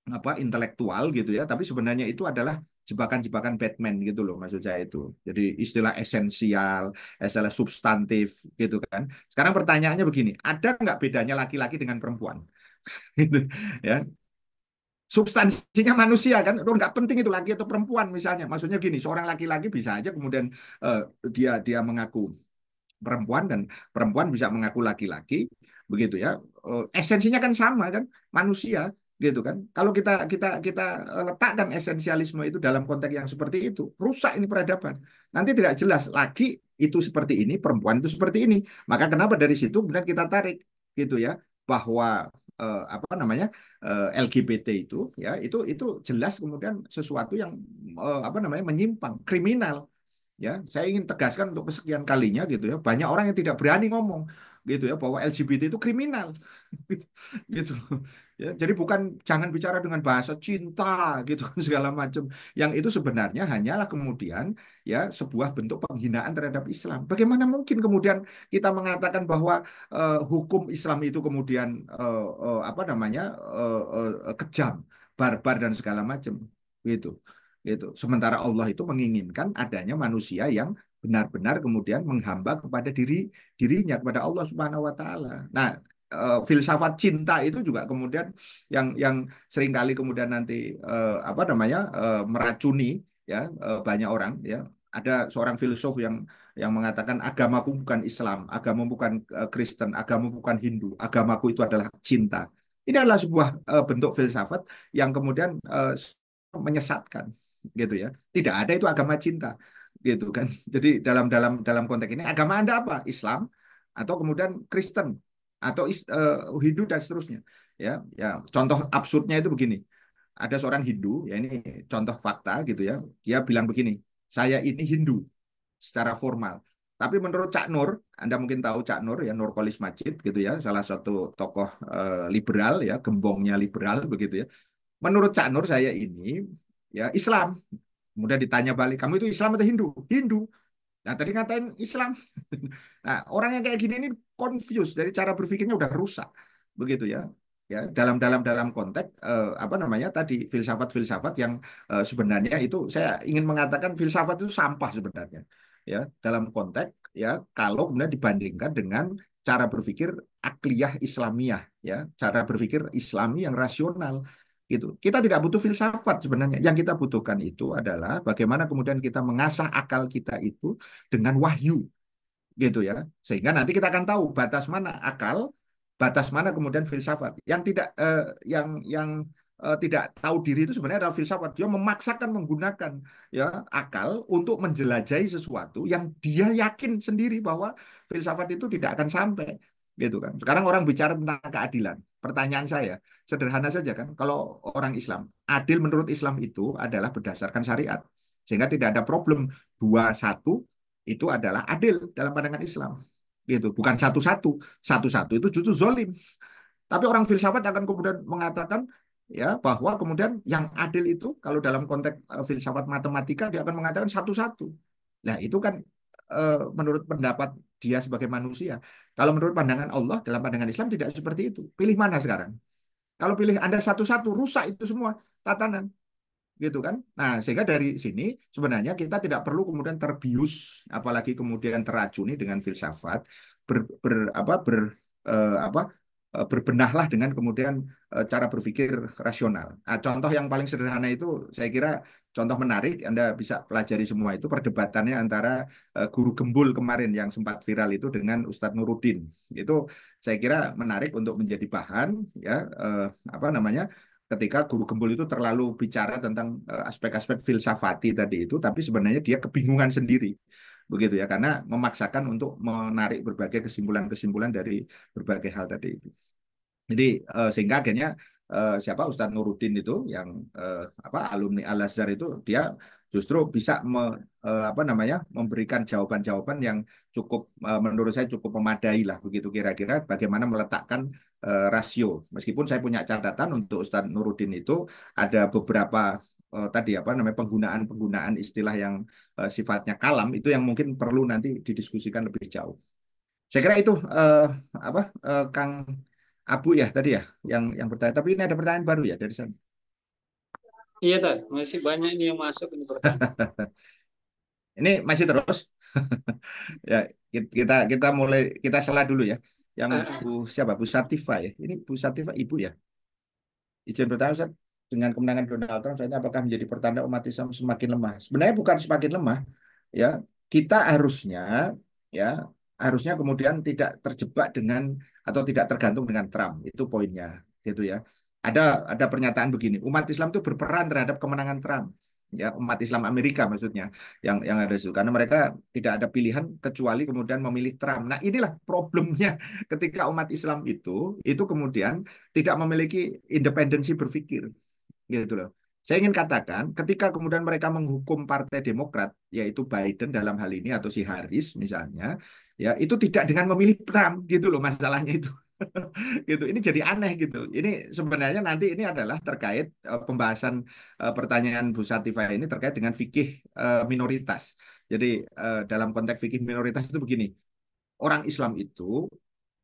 apa intelektual gitu ya, tapi sebenarnya itu adalah jebakan-jebakan Batman gitu loh maksud saya itu. Jadi istilah esensial, istilah substantif gitu kan. Sekarang pertanyaannya begini, ada nggak bedanya laki-laki dengan perempuan? Gitu ya. Substansinya manusia kan, itu nggak penting itu laki atau perempuan misalnya. Maksudnya gini, seorang laki-laki bisa aja kemudian eh, dia mengaku perempuan dan perempuan bisa mengaku laki-laki, begitu ya. Esensinya kan sama kan, manusia, gitu kan. Kalau kita letakkan esensialisme itu dalam konteks yang seperti itu, rusak ini peradaban. Nanti tidak jelas laki itu seperti ini, perempuan itu seperti ini. Maka kenapa dari situ kemudian kita tarik, gitu ya, bahwa apa namanya LGBT itu jelas kemudian sesuatu yang apa namanya menyimpang, kriminal. Ya, saya ingin tegaskan untuk kesekian kalinya gitu ya. Banyak orang yang tidak berani ngomong gitu ya bahwa LGBT itu kriminal. Gitu. Ya, jadi bukan jangan bicara dengan bahasa cinta gitu kan segala macam. Yang itu sebenarnya hanyalah kemudian ya sebuah bentuk penghinaan terhadap Islam. Bagaimana mungkin kemudian kita mengatakan bahwa hukum Islam itu kemudian apa namanya kejam, barbar dan segala macam gitu. Gitu. Sementara Allah itu menginginkan adanya manusia yang benar-benar kemudian menghamba kepada dirinya kepada Allah Subhanahu wa taala. Nah, filsafat cinta itu juga kemudian yang seringkali kemudian nanti apa namanya meracuni ya banyak orang ya. Ada seorang filsuf yang mengatakan agamaku bukan Islam, agamamu bukan Kristen, agamamu bukan Hindu, agamaku itu adalah cinta. Ini adalah sebuah bentuk filsafat yang kemudian menyesatkan gitu ya. Tidak ada itu agama cinta gitu kan. Jadi dalam konteks ini agama Anda apa? Islam atau kemudian Kristen atau Hindu dan seterusnya. Ya, ya. Contoh absurdnya itu begini. Ada seorang Hindu, ya ini contoh fakta gitu ya. Dia bilang begini, saya ini Hindu secara formal. Tapi menurut Cak Nur, Anda mungkin tahu Cak Nur ya, Nurkolis Majid gitu ya, salah satu tokoh liberal ya, gembongnya liberal begitu ya. Menurut Cak Nur saya ini ya Islam. Kemudian ditanya balik, kamu itu Islam atau Hindu? Hindu. Nah tadi ngatain Islam. Nah orang yang kayak gini ini confused dari cara berpikirnya udah rusak, begitu ya. Ya dalam konteks apa namanya tadi filsafat-filsafat yang sebenarnya itu saya ingin mengatakan filsafat itu sampah sebenarnya. Ya dalam konteks ya kalau kemudian dibandingkan dengan cara berpikir akliyah Islamiyah ya cara berpikir Islami yang rasional gitu. Kita tidak butuh filsafat sebenarnya. Yang kita butuhkan itu adalah bagaimana kemudian kita mengasah akal kita itu dengan wahyu gitu ya. Sehingga nanti kita akan tahu batas mana akal, batas mana kemudian filsafat. Yang tidak yang tidak tahu diri itu sebenarnya adalah filsafat. Dia memaksakan menggunakan ya akal untuk menjelajahi sesuatu yang dia yakin sendiri bahwa filsafat itu tidak akan sampai gitu kan. Sekarang orang bicara tentang keadilan. Pertanyaan saya sederhana saja kan. Kalau orang Islam, adil menurut Islam itu adalah berdasarkan syariat. Sehingga tidak ada problem 2-1 itu adalah adil dalam pandangan Islam. Gitu, bukan satu-satu. Satu-satu itu justru zolim. Tapi orang filsafat akan kemudian mengatakan ya bahwa kemudian yang adil itu kalau dalam konteks filsafat matematika dia akan mengatakan satu-satu. Nah, itu kan menurut pendapat dia sebagai manusia. Kalau menurut pandangan Allah dalam pandangan Islam tidak seperti itu. Pilih mana sekarang? Kalau pilih Anda satu-satu rusak itu semua tatanan gitu kan. Nah, sehingga dari sini sebenarnya kita tidak perlu kemudian terbius, apalagi kemudian teracuni dengan filsafat, ber, ber apa ber apa berbenahlah dengan kemudian cara berpikir rasional. Nah, contoh yang paling sederhana itu saya kira contoh menarik, Anda bisa pelajari semua itu perdebatannya antara guru gembul kemarin yang sempat viral itu dengan Ustadz Nuruddin. Itu saya kira menarik untuk menjadi bahan ya apa namanya ketika guru gembul itu terlalu bicara tentang aspek-aspek filsafati tadi itu, tapi sebenarnya dia kebingungan sendiri, begitu ya, karena memaksakan untuk menarik berbagai kesimpulan-kesimpulan dari berbagai hal tadi itu. Jadi sehingga akhirnya siapa Ustadz Nuruddin itu yang apa alumni Al Azhar itu dia justru bisa apa namanya memberikan jawaban-jawaban yang cukup menurut saya cukup memadai lah begitu kira-kira bagaimana meletakkan rasio. Meskipun saya punya catatan untuk Ustadz Nuruddin itu ada beberapa tadi apa namanya penggunaan-penggunaan istilah yang sifatnya kalam itu yang mungkin perlu nanti didiskusikan lebih jauh. Saya kira itu apa Kang Abu ya tadi ya yang bertanya. Tapi ini ada pertanyaan baru ya dari sana. Iya, tak. Masih banyak ini yang masuk ini pertanyaan. Ini masih terus. Ya kita mulai kita salah dulu ya. Yang Ah, Bu siapa? Bu Satifah ya. Ini Bu Satifah Ibu ya. Izin bertanya Ustaz, dengan kemenangan Donald Trump saat ini apakah menjadi pertanda umat Islam semakin lemah? Sebenarnya bukan semakin lemah, ya. Kita harusnya ya harusnya kemudian tidak terjebak dengan atau tidak tergantung dengan Trump. Itu poinnya, gitu ya. Ada pernyataan begini, umat Islam itu berperan terhadap kemenangan Trump. Ya, umat Islam Amerika maksudnya yang ada itu karena mereka tidak ada pilihan kecuali kemudian memilih Trump. Nah, inilah problemnya ketika umat Islam itu kemudian tidak memiliki independensi berpikir gitu loh. Saya ingin katakan ketika kemudian mereka menghukum Partai Demokrat yaitu Biden dalam hal ini atau si Harris misalnya ya itu tidak dengan memilih Trump gitu loh masalahnya itu. Gitu. Ini jadi aneh gitu. Ini sebenarnya nanti ini adalah terkait pembahasan pertanyaan Bu Satifah ini terkait dengan fikih minoritas. Jadi dalam konteks fikih minoritas itu begini, orang Islam itu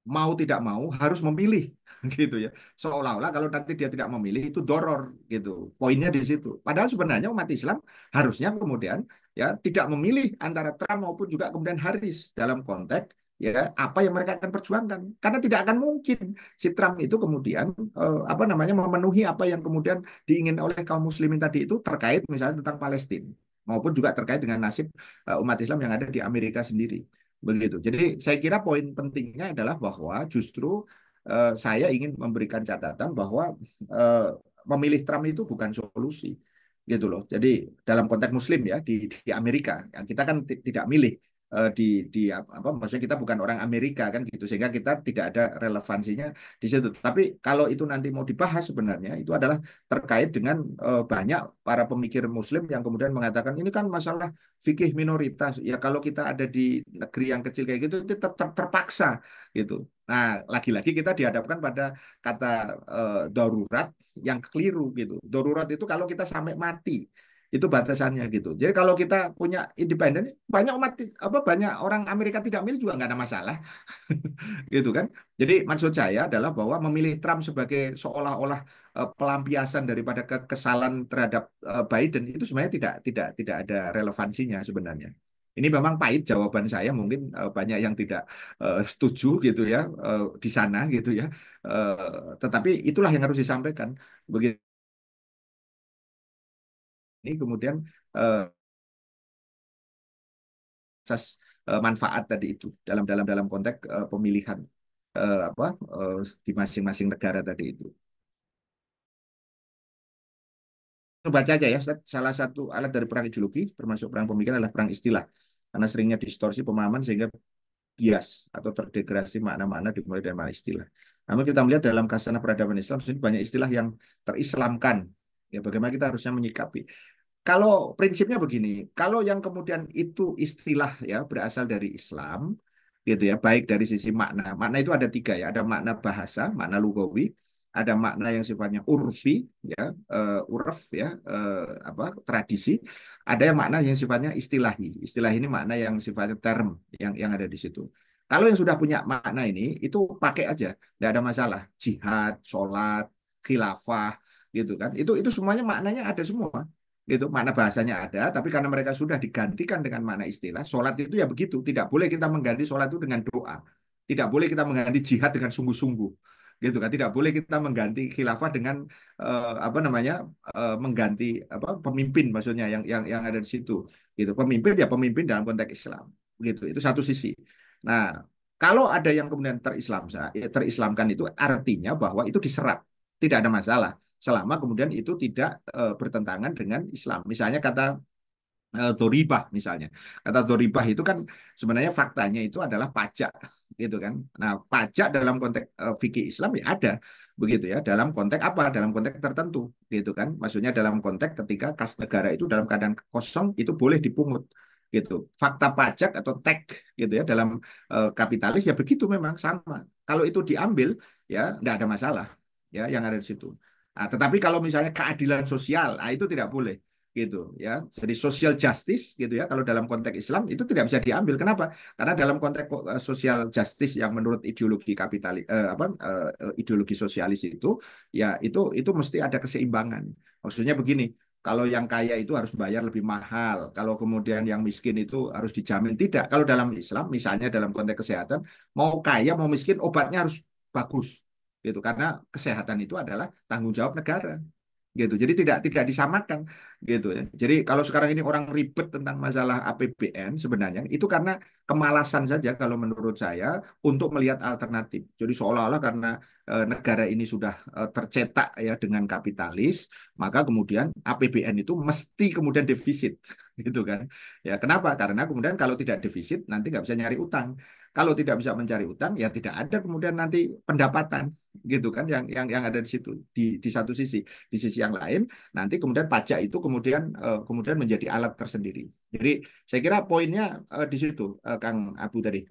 mau tidak mau harus memilih gitu ya seolah-olah kalau nanti dia tidak memilih itu doror gitu poinnya di situ padahal sebenarnya umat Islam harusnya kemudian ya tidak memilih antara Trump maupun juga kemudian Harris dalam konteks ya apa yang mereka akan perjuangkan karena tidak akan mungkin si Trump itu kemudian apa namanya memenuhi apa yang kemudian diingin oleh kaum muslimin tadi itu terkait misalnya tentang Palestina maupun juga terkait dengan nasib umat Islam yang ada di Amerika sendiri. Begitu. Jadi saya kira poin pentingnya adalah bahwa justru saya ingin memberikan catatan bahwa eh, memilih Trump itu bukan solusi, gitu loh. Jadi dalam konteks Muslim ya di Amerika, yang kita kan tidak milih di apa maksudnya kita bukan orang Amerika kan gitu sehingga kita tidak ada relevansinya di situ. Tapi kalau itu nanti mau dibahas sebenarnya itu adalah terkait dengan banyak para pemikir Muslim yang kemudian mengatakan ini kan masalah fikih minoritas. Ya kalau kita ada di negeri yang kecil kayak gitu itu terpaksa gitu. Nah, lagi-lagi kita dihadapkan pada kata darurat yang keliru gitu. Darurat itu kalau kita sampai mati itu batasannya gitu. Jadi kalau kita punya independen, banyak umat apa banyak orang Amerika tidak milih juga nggak ada masalah, gitu kan. Jadi maksud saya adalah bahwa memilih Trump sebagai seolah-olah pelampiasan daripada kesalahan terhadap Biden itu sebenarnya tidak ada relevansinya sebenarnya. Ini memang pahit jawaban saya, mungkin banyak yang tidak setuju gitu ya di sana gitu ya. Tetapi itulah yang harus disampaikan. Begitu ini kemudian asas manfaat tadi itu dalam konteks pemilihan apa di masing-masing negara tadi itu. Baca aja ya, Ustaz. Salah satu alat dari perang ideologi, termasuk perang pemikiran adalah perang istilah. Karena seringnya distorsi pemahaman sehingga bias atau terdegradasi makna-makna dimulai dari makna istilah. Namun kita melihat dalam kasanah peradaban Islam, sini banyak istilah yang terislamkan. Ya, bagaimana kita harusnya menyikapi. Kalau prinsipnya begini, kalau yang kemudian itu istilah ya berasal dari Islam, gitu ya, baik dari sisi makna. Makna itu ada tiga ya, ada makna bahasa, makna lugawi, ada makna yang sifatnya urfi, ya, urf ya, apa tradisi, ada yang makna yang sifatnya istilahi. Istilah ini makna yang sifatnya term yang ada di situ. Kalau yang sudah punya makna ini, itu pakai aja, tidak ada masalah. Jihad, sholat, khilafah, gitu kan. Itu semuanya maknanya ada semua. Itu makna bahasanya ada, tapi karena mereka sudah digantikan dengan makna istilah, sholat itu ya begitu. Tidak boleh kita mengganti sholat itu dengan doa. Tidak boleh kita mengganti jihad dengan sungguh-sungguh. Gitu kan. Tidak boleh kita mengganti khilafah dengan apa namanya mengganti apa pemimpin maksudnya yang ada di situ. Gitu. Pemimpin ya pemimpin dalam konteks Islam. Gitu. Itu satu sisi. Nah, kalau ada yang kemudian terislamkan itu artinya bahwa itu diserap. Tidak ada masalah selama kemudian itu tidak bertentangan dengan Islam. Misalnya kata doribah misalnya. Kata doribah itu kan sebenarnya faktanya itu adalah pajak gitu kan. Nah, pajak dalam konteks fikih Islam ya ada begitu ya. Dalam konteks apa? Dalam konteks tertentu gitu kan. Maksudnya dalam konteks ketika kas negara itu dalam keadaan kosong itu boleh dipungut gitu. Fakta pajak atau tax gitu ya dalam kapitalis ya begitu memang sama. Kalau itu diambil ya nggak ada masalah ya yang ada di situ. Nah, tetapi kalau misalnya keadilan sosial, nah itu tidak boleh gitu ya. Jadi social justice gitu ya kalau dalam konteks Islam itu tidak bisa diambil. Kenapa? Karena dalam konteks social justice yang menurut ideologi kapitalis ideologi sosialis itu ya itu mesti ada keseimbangan. Maksudnya begini, kalau yang kaya itu harus bayar lebih mahal, kalau kemudian yang miskin itu harus dijamin tidak. Kalau dalam Islam misalnya dalam konteks kesehatan mau kaya mau miskin obatnya harus bagus gitu karena kesehatan itu adalah tanggung jawab negara gitu. Jadi tidak disamakan gitu ya. Jadi kalau sekarang ini orang ribet tentang masalah APBN sebenarnya itu karena kemalasan saja kalau menurut saya untuk melihat alternatif. Jadi seolah-olah karena negara ini sudah tercetak ya dengan kapitalis, maka kemudian APBN itu mesti kemudian defisit gitu kan. Ya kenapa? Karena kemudian kalau tidak defisit nanti nggak bisa nyari utang. Kalau tidak bisa mencari utang, ya tidak ada kemudian nanti pendapatan, gitu kan? Yang ada di situ di satu sisi. Di sisi yang lain, nanti kemudian pajak itu kemudian menjadi alat tersendiri. Jadi saya kira poinnya di situ, Kang Abu tadi,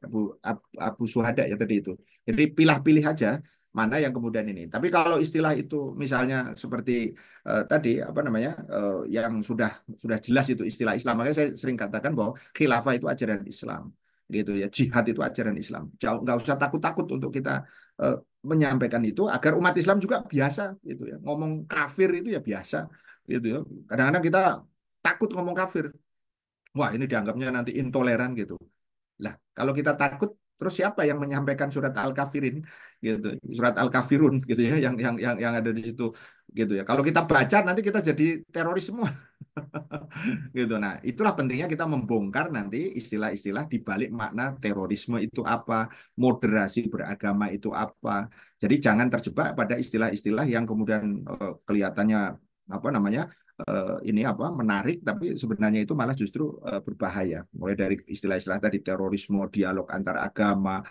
Abu Suhada ya tadi itu. Jadi pilih-pilih aja mana yang kemudian ini. Tapi kalau istilah itu misalnya seperti tadi apa namanya yang sudah jelas itu istilah Islam, makanya saya sering katakan bahwa khilafah itu ajaran Islam gitu ya, jihad itu ajaran Islam. Jauh nggak usah takut-takut untuk kita eh, menyampaikan itu agar umat Islam juga biasa gitu ya. Ngomong kafir itu ya biasa gitu ya. Kadang-kadang kita takut ngomong kafir. Wah, ini dianggapnya nanti intoleran gitu. Lah, kalau kita takut terus siapa yang menyampaikan surat Al-Kafirin gitu. Surat Al-Kafirun gitu ya yang ada di situ gitu ya. Kalau kita baca nanti kita jadi teroris semua gitu. Nah, itulah pentingnya kita membongkar nanti istilah-istilah di balik makna terorisme itu apa, moderasi beragama itu apa. Jadi jangan terjebak pada istilah-istilah yang kemudian kelihatannya apa namanya ini apa menarik, tapi sebenarnya itu malah justru berbahaya. Mulai dari istilah-istilah tadi terorisme, dialog antar agama,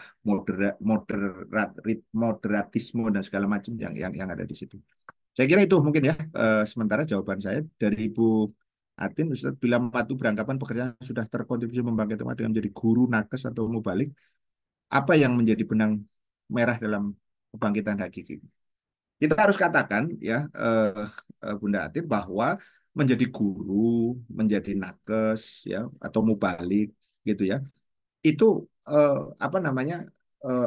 moderatisme dan segala macam yang ada di situ. Saya kira itu mungkin ya sementara jawaban saya dari Ibu Atin. Ustaz, bila matu beranggapan pekerjaan sudah terkontribusi membangkitkan umat dengan menjadi guru, nakes atau mubalik, apa yang menjadi benang merah dalam kebangkitan hakiki? Kita harus katakan ya Bunda Atin bahwa menjadi guru, menjadi nakes ya atau mubalik gitu ya, itu eh, apa namanya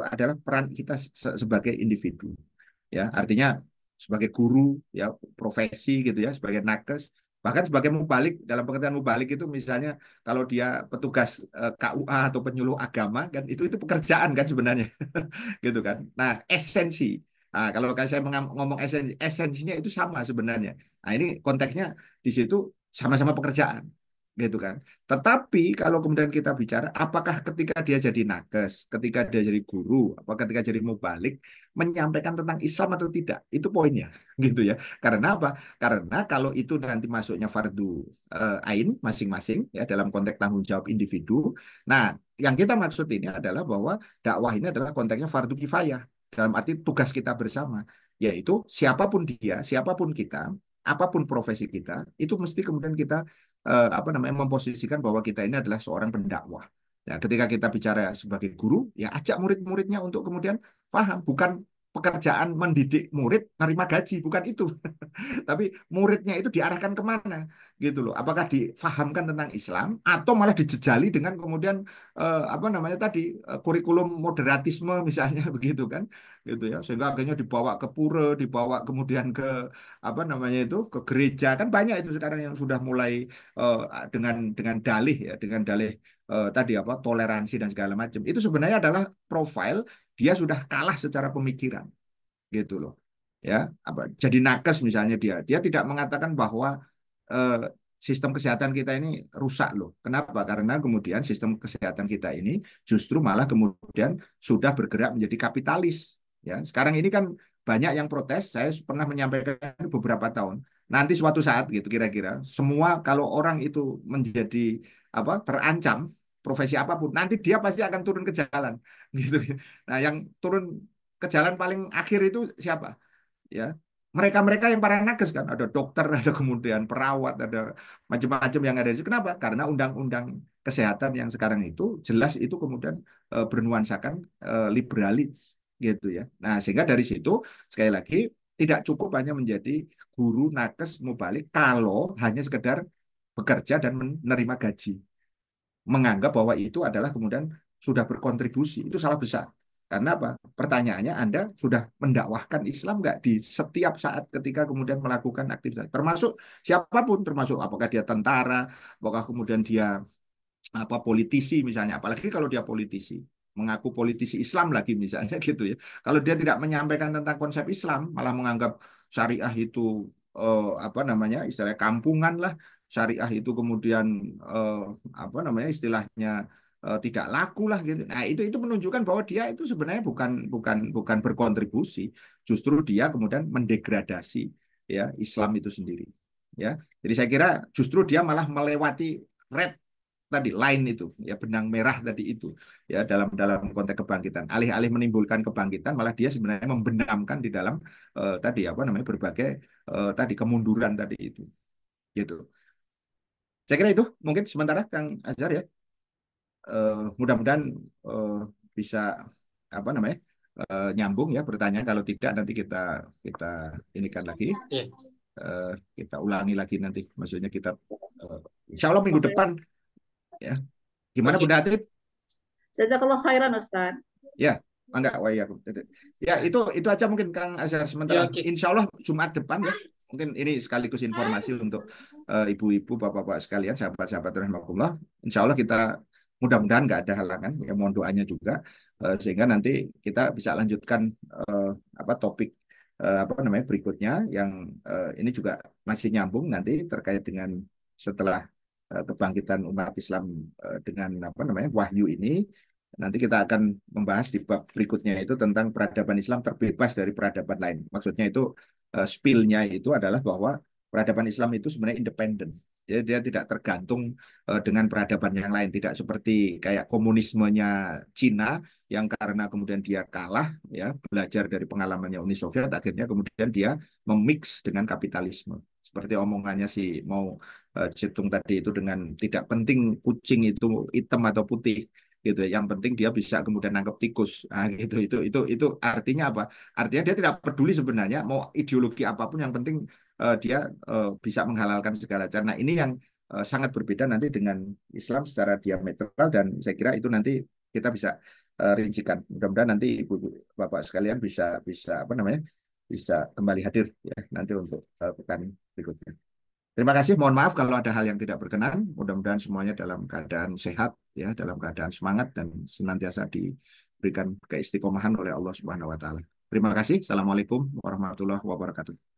adalah peran kita sebagai individu ya artinya sebagai guru ya profesi gitu ya sebagai nakes bahkan sebagai mubalik dalam pengertian mubalik itu misalnya kalau dia petugas KUA atau penyuluh agama kan itu pekerjaan kan sebenarnya gitu kan nah esensi kalau saya ngomong esensinya itu sama sebenarnya nah ini konteksnya di situ sama-sama pekerjaan gitu kan tetapi kalau kemudian kita bicara, apakah ketika dia jadi nakes, ketika dia jadi guru, apa ketika jadi mubalik, menyampaikan tentang Islam atau tidak? Itu poinnya, gitu ya. Karena apa? Karena kalau itu nanti masuknya fardu ain masing-masing ya dalam konteks tanggung jawab individu. Nah, yang kita maksud ini adalah bahwa dakwah ini adalah konteksnya fardu kifayah dalam arti tugas kita bersama, yaitu siapapun dia, siapapun kita apapun profesi kita, itu mesti kemudian kita apa namanya memposisikan bahwa kita ini adalah seorang pendakwah. Ya, ketika kita bicara sebagai guru, ya ajak murid-muridnya untuk kemudian paham, bukan pekerjaan mendidik murid nerima gaji, bukan itu. Tapi muridnya itu diarahkan kemana gitu loh. Apakah difahamkan tentang Islam atau malah dijejali dengan kemudian apa namanya tadi kurikulum moderatisme misalnya begitu kan, gitu ya. Sehingga akhirnya dibawa ke pura, dibawa kemudian ke apa namanya itu ke gereja kan banyak itu sekarang yang sudah mulai eh, dengan dalih ya, dengan dalih tadi apa toleransi dan segala macam. Itu sebenarnya adalah profil dia sudah kalah secara pemikiran gitu loh ya apa jadi nakes misalnya dia tidak mengatakan bahwa eh, sistem kesehatan kita ini rusak loh. Kenapa? Karena kemudian sistem kesehatan kita ini justru malah kemudian sudah bergerak menjadi kapitalis ya sekarang ini kan banyak yang protes. Saya pernah menyampaikan beberapa tahun nanti suatu saat gitu kira-kira semua kalau orang itu menjadi apa terancam profesi apapun nanti dia pasti akan turun ke jalan gitu. Nah yang turun ke jalan paling akhir itu siapa? Ya, mereka-mereka yang para nakes kan, ada dokter, ada kemudian perawat, ada macam-macam yang ada di situ. Kenapa? Karena undang-undang kesehatan yang sekarang itu jelas itu kemudian bernuansakan liberalis gitu ya. Nah, sehingga dari situ sekali lagi tidak cukup hanya menjadi guru nakes mubalik kalau hanya sekedar bekerja dan menerima gaji menganggap bahwa itu adalah kemudian sudah berkontribusi. Itu salah besar. Karena apa? Pertanyaannya, Anda sudah mendakwahkan Islam nggak di setiap saat ketika kemudian melakukan aktivitas? Termasuk siapapun, termasuk apakah dia tentara, apakah kemudian dia apa politisi misalnya, apalagi kalau dia politisi, mengaku politisi Islam lagi misalnya gitu ya. Kalau dia tidak menyampaikan tentang konsep Islam, malah menganggap syariah itu apa namanya istilahnya kampungan lah, syariah itu kemudian eh, apa namanya istilahnya tidak laku lah gitu. Nah itu menunjukkan bahwa dia itu sebenarnya bukan berkontribusi, justru dia kemudian mendegradasi ya Islam itu sendiri. Ya, jadi saya kira justru dia malah melewati red tadi line itu ya benang merah tadi itu ya dalam dalam konteks kebangkitan alih-alih menimbulkan kebangkitan malah dia sebenarnya membenamkan di dalam tadi apa namanya berbagai tadi kemunduran tadi itu gitu saya kira itu mungkin sementara Kang Azhar ya. Mudah-mudahan eh, bisa apa namanya nyambung ya pertanyaan kalau tidak nanti kita kita inikan lagi Iya. eh, kita ulangi lagi nanti maksudnya kita eh, Insya Allah minggu Oke, depan ya gimana Oke. Bunda Atip. jazakallah khairan Ustaz. Ya, enggak, wah ya. Ya, itu aja mungkin Kang Azhar sementara. Ya, oke. Insya Allah Jumat depan ya. Mungkin ini sekaligus informasi untuk ibu-ibu, bapak-bapak sekalian, sahabat-sahabat rahimakumullah. Insya Allah kita mudah-mudahan nggak ada halangan. Ya, mohon doanya juga sehingga nanti kita bisa lanjutkan eh, apa topik apa namanya berikutnya yang ini juga masih nyambung nanti terkait dengan setelah kebangkitan umat Islam dengan apa namanya wahyu ini. Nanti kita akan membahas di bab berikutnya itu tentang peradaban Islam terbebas dari peradaban lain. Maksudnya itu spill-nya itu adalah bahwa peradaban Islam itu sebenarnya independen. Jadi dia tidak tergantung dengan peradaban yang lain. Tidak seperti kayak komunismenya Cina yang karena kemudian dia kalah, ya belajar dari pengalamannya Uni Soviet, akhirnya kemudian dia memix dengan kapitalisme. Seperti omongannya si mau Cetung tadi itu dengan tidak penting kucing itu hitam atau putih gitu ya. Yang penting dia bisa kemudian nangkep tikus. Nah, gitu itu artinya apa? Artinya dia tidak peduli sebenarnya mau ideologi apapun yang penting dia bisa menghalalkan segala cara. Nah, ini yang sangat berbeda nanti dengan Islam secara diametral dan saya kira itu nanti kita bisa rincikan. Mudah-mudahan nanti Ibu Bapak sekalian bisa bisa apa namanya? Bisa kembali hadir ya nanti untuk pekan berikutnya. Terima kasih. Mohon maaf kalau ada hal yang tidak berkenan. Mudah-mudahan semuanya dalam keadaan sehat, ya, dalam keadaan semangat dan senantiasa diberikan keistiqomahan oleh Allah Subhanahu wa taala. Terima kasih. Assalamualaikum warahmatullahi wabarakatuh.